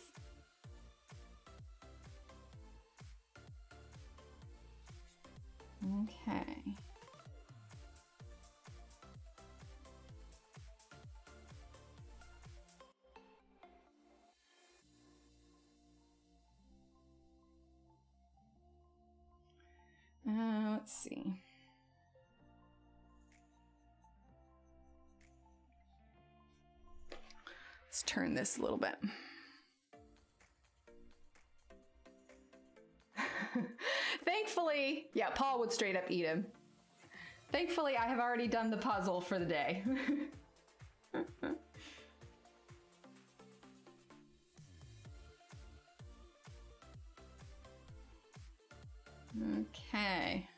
Okay. Let's see. Let's turn this a little bit. Thankfully, yeah, Paul would straight up eat him. Thankfully, I have already done the puzzle for the day. Okay.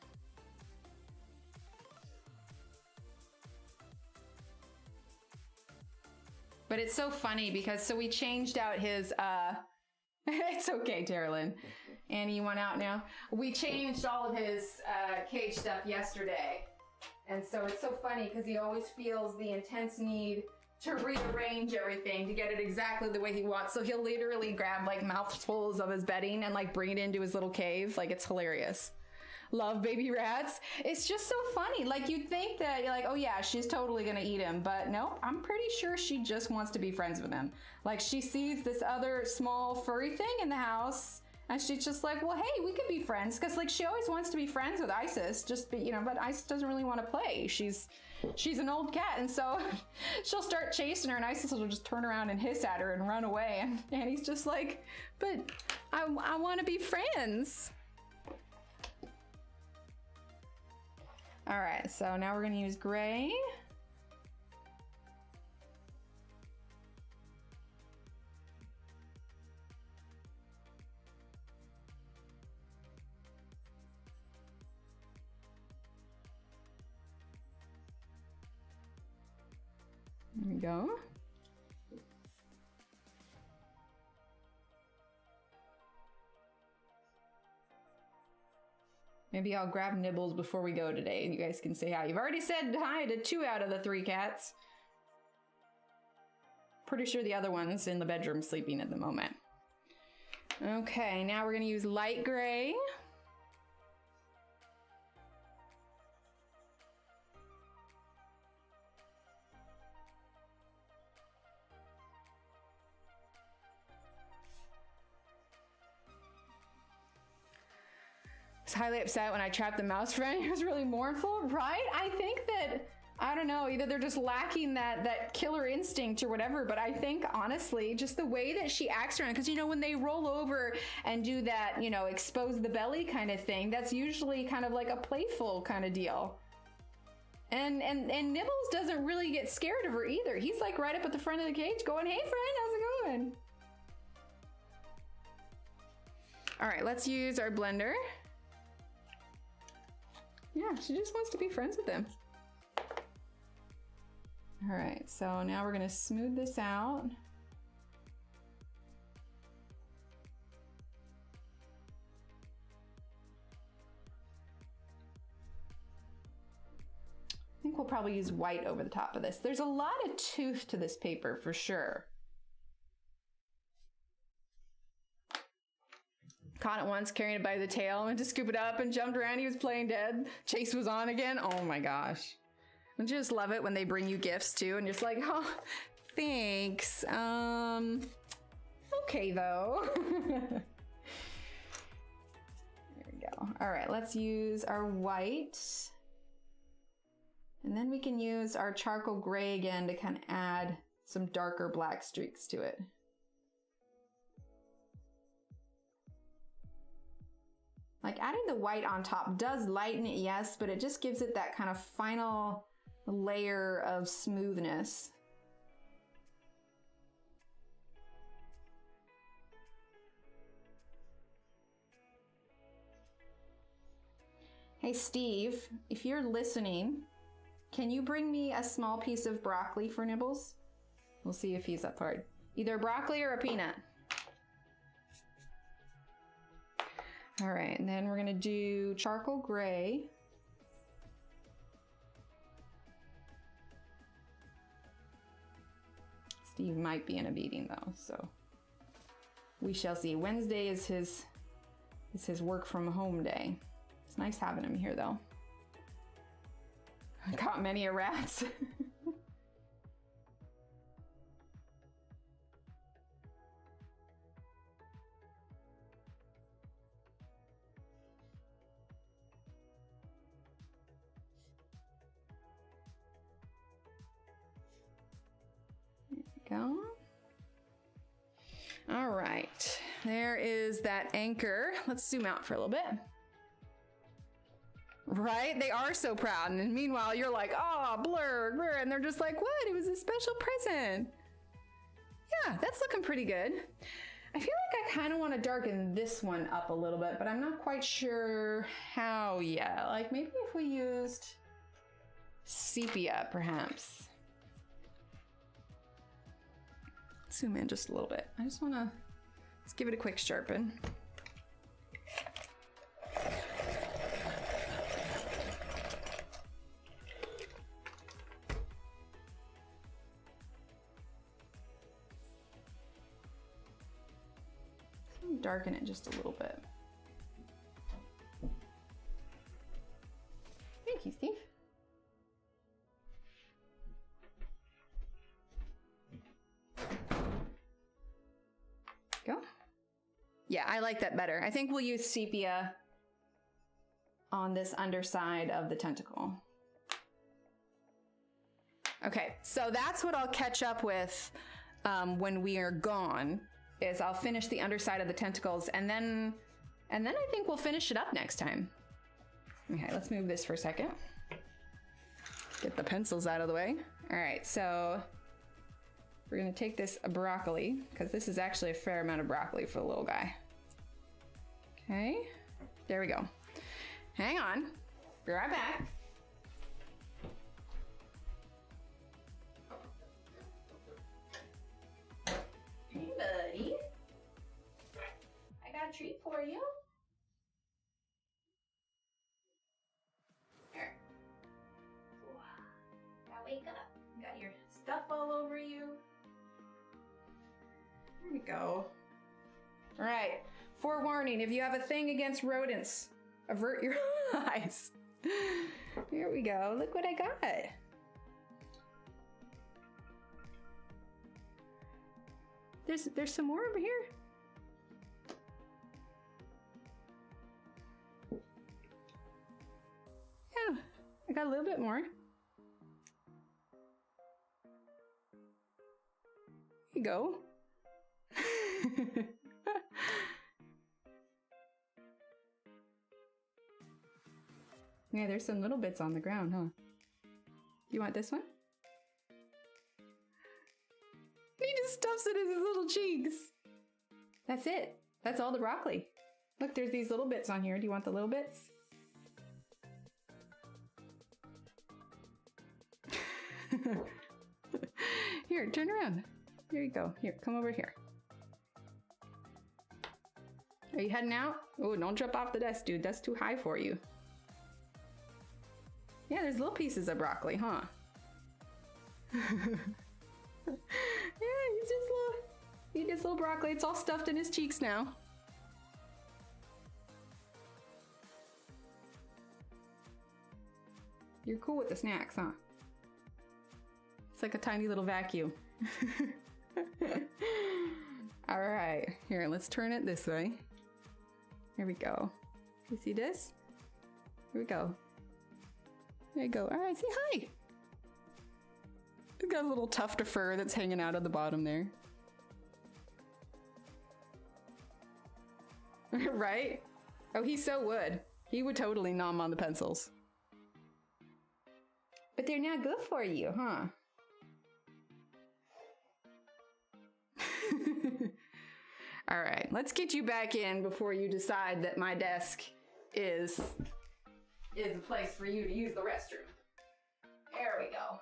But it's so funny because so we changed out his it's okay, Terralyn. Annie, you want out now? We changed all of his cage stuff yesterday. And so it's so funny because he always feels the intense need to rearrange everything to get it exactly the way he wants. So he'll literally grab like mouthfuls of his bedding and like bring it into his little cave. Like, it's hilarious. Love baby rats. It's just so funny. Like, you'd think that you're like, oh yeah, she's totally gonna eat him, but no, I'm pretty sure she just wants to be friends with him. Like, she sees this other small furry thing in the house and she's just like, well, hey, we could be friends. Cause like, she always wants to be friends with Isis, just be, you know, but Isis doesn't really want to play. She's an old cat. And so she'll start chasing her and Isis will just turn around and hiss at her and run away. And he's just like, but I want to be friends. All right, so now we're gonna use gray. There we go. Maybe I'll grab Nibbles before we go today and you guys can say hi. You've already said hi to 2 out of the 3 cats. Pretty sure the other one's in the bedroom sleeping at the moment. Okay, now we're gonna use light gray. Was highly upset when I trapped the mouse friend. It was really mournful, right? I think that, I don't know, either they're just lacking that killer instinct or whatever, but I think honestly, just the way that she acts around, because you know, when they roll over and do that, you know, expose the belly kind of thing, that's usually kind of like a playful kind of deal. And Nibbles doesn't really get scared of her either. He's like right up at the front of the cage going, hey friend, how's it going? All right, let's use our blender. Yeah, she just wants to be friends with them. All right, so now we're gonna smooth this out. I think we'll probably use white over the top of this. There's a lot of tooth to this paper for sure. Caught it once, carrying it by the tail, went to scoop it up and jumped around. He was playing dead. Chase was on again. Oh my gosh. Don't you just love it when they bring you gifts too and you're just like, oh, thanks. Okay though. There we go. All right, let's use our white. And then we can use our charcoal gray again to kind of add some darker black streaks to it. Like adding the white on top does lighten it, yes, but it just gives it that kind of final layer of smoothness. Hey, Steve, if you're listening, can you bring me a small piece of broccoli for Nibbles? We'll see if he's up for it. Either broccoli or a peanut. All right, and then we're gonna do charcoal gray. Steve might be in a meeting though, so we shall see. Wednesday is his work from home day. It's nice having him here though. I caught many a rats. Go. All right, there is that anchor. Let's zoom out for a little bit. Right? They are so proud. And meanwhile, you're like, oh, blur, blur. And they're just like, what? It was a special present. Yeah, that's looking pretty good. I feel like I kind of want to darken this one up a little bit, but I'm not quite sure how yet. Like maybe if we used sepia, perhaps. Zoom in just a little bit. I just want to, let's give it a quick sharpen. Darken it just a little bit. Thank you, Steve. Go. Yeah, I like that better. I think we'll use sepia on this underside of the tentacle. Okay, so that's what I'll catch up with when we are gone. Is I'll finish the underside of the tentacles and then I think we'll finish it up next time. Okay, let's move this for a second. Get the pencils out of the way. All right, so we're gonna take this broccoli because this is actually a fair amount of broccoli for the little guy. Okay, there we go. Hang on, be right back. Hey, buddy. I got a treat for you. Here. Now wake up. You got your stuff all over you. There we go. All right. Forewarning, if you have a thing against rodents, avert your eyes. Here we go. Look what I got. There's some more over here. Yeah, I got a little bit more. Here you go. Yeah, there's some little bits on the ground, huh? You want this one? He just stuffs it in his little cheeks. That's it. That's all the broccoli. Look, there's these little bits on here. Do you want the little bits? Here, turn around. Here you go. Here, come over here. Are you heading out? Oh, don't jump off the desk, dude. That's too high for you. Yeah, there's little pieces of broccoli, huh? Yeah, he just little broccoli. It's all stuffed in his cheeks now. You're cool with the snacks, huh? It's like a tiny little vacuum. All right, here, let's turn it this way. Here we go. You see this? Here we go. There you go. All right, say hi. He's got a little tuft of fur that's hanging out at the bottom there. Right? Oh, he so would. He would totally nom on the pencils. But they're not good for you, huh? All right, let's get you back in before you decide that my desk is is the place for you to use the restroom. There we go.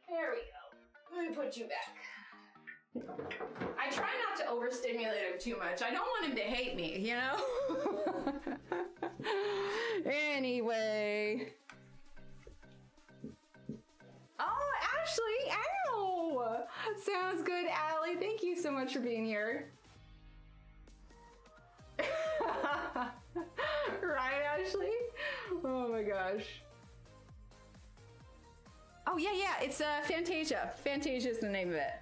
There we go. Let me put you back. I try not to overstimulate him too much. I don't want him to hate me, you know? Anyway. Oh, Ashley, ow! Sounds good, Allie. Thank you so much for being here. Right, Ashley? Oh my gosh. Oh yeah, it's Fantasia. Fantasia is the name of it.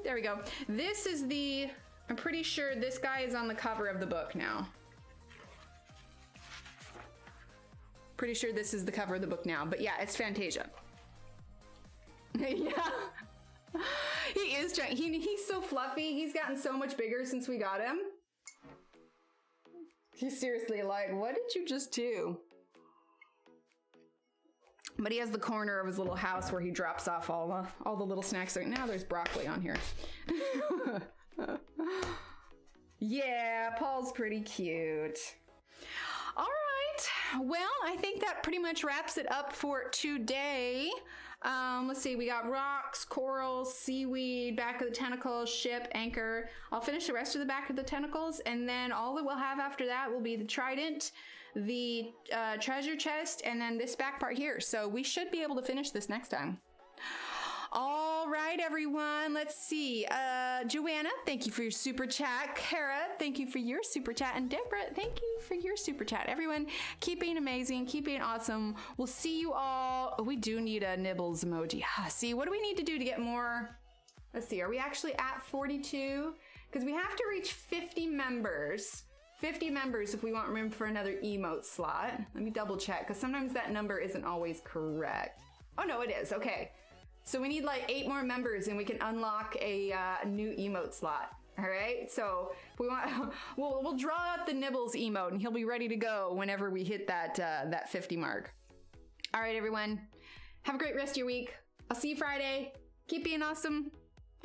There we go. This is the, I'm pretty sure this guy is on the cover of the book now. Pretty sure this is the cover of the book now, but yeah, it's Fantasia. Yeah. He is trying, he's so fluffy. He's gotten so much bigger since we got him. He's seriously like, what did you just do? But he has the corner of his little house where he drops off all the little snacks. So now there's broccoli on here. Yeah, Paul's pretty cute. All right. Well, I think that pretty much wraps it up for today. Let's see, we got rocks, corals, seaweed, back of the tentacles, ship, anchor. I'll finish the rest of the back of the tentacles, and then all that we'll have after that will be the trident, the treasure chest, and then this back part here. So we should be able to finish this next time. All right, everyone, let's see. Joanna, thank you for your super chat. Kara, thank you for your super chat. And Deborah, thank you for your super chat. Everyone, keep being amazing, keep being awesome. We'll see you all. Oh, we do need a nibbles emoji. See, what do we need to do to get more? Let's see, are we actually at 42? Because we have to reach 50 members. 50 members if we want room for another emote slot. Let me double check, because sometimes that number isn't always correct. Oh, no, it is. Okay. So we need like 8 more members and we can unlock a new emote slot. All right. So if we want, we'll draw out the Nibbles emote and he'll be ready to go whenever we hit that 50 mark. All right, everyone. Have a great rest of your week. I'll see you Friday. Keep being awesome.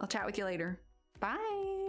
I'll chat with you later. Bye.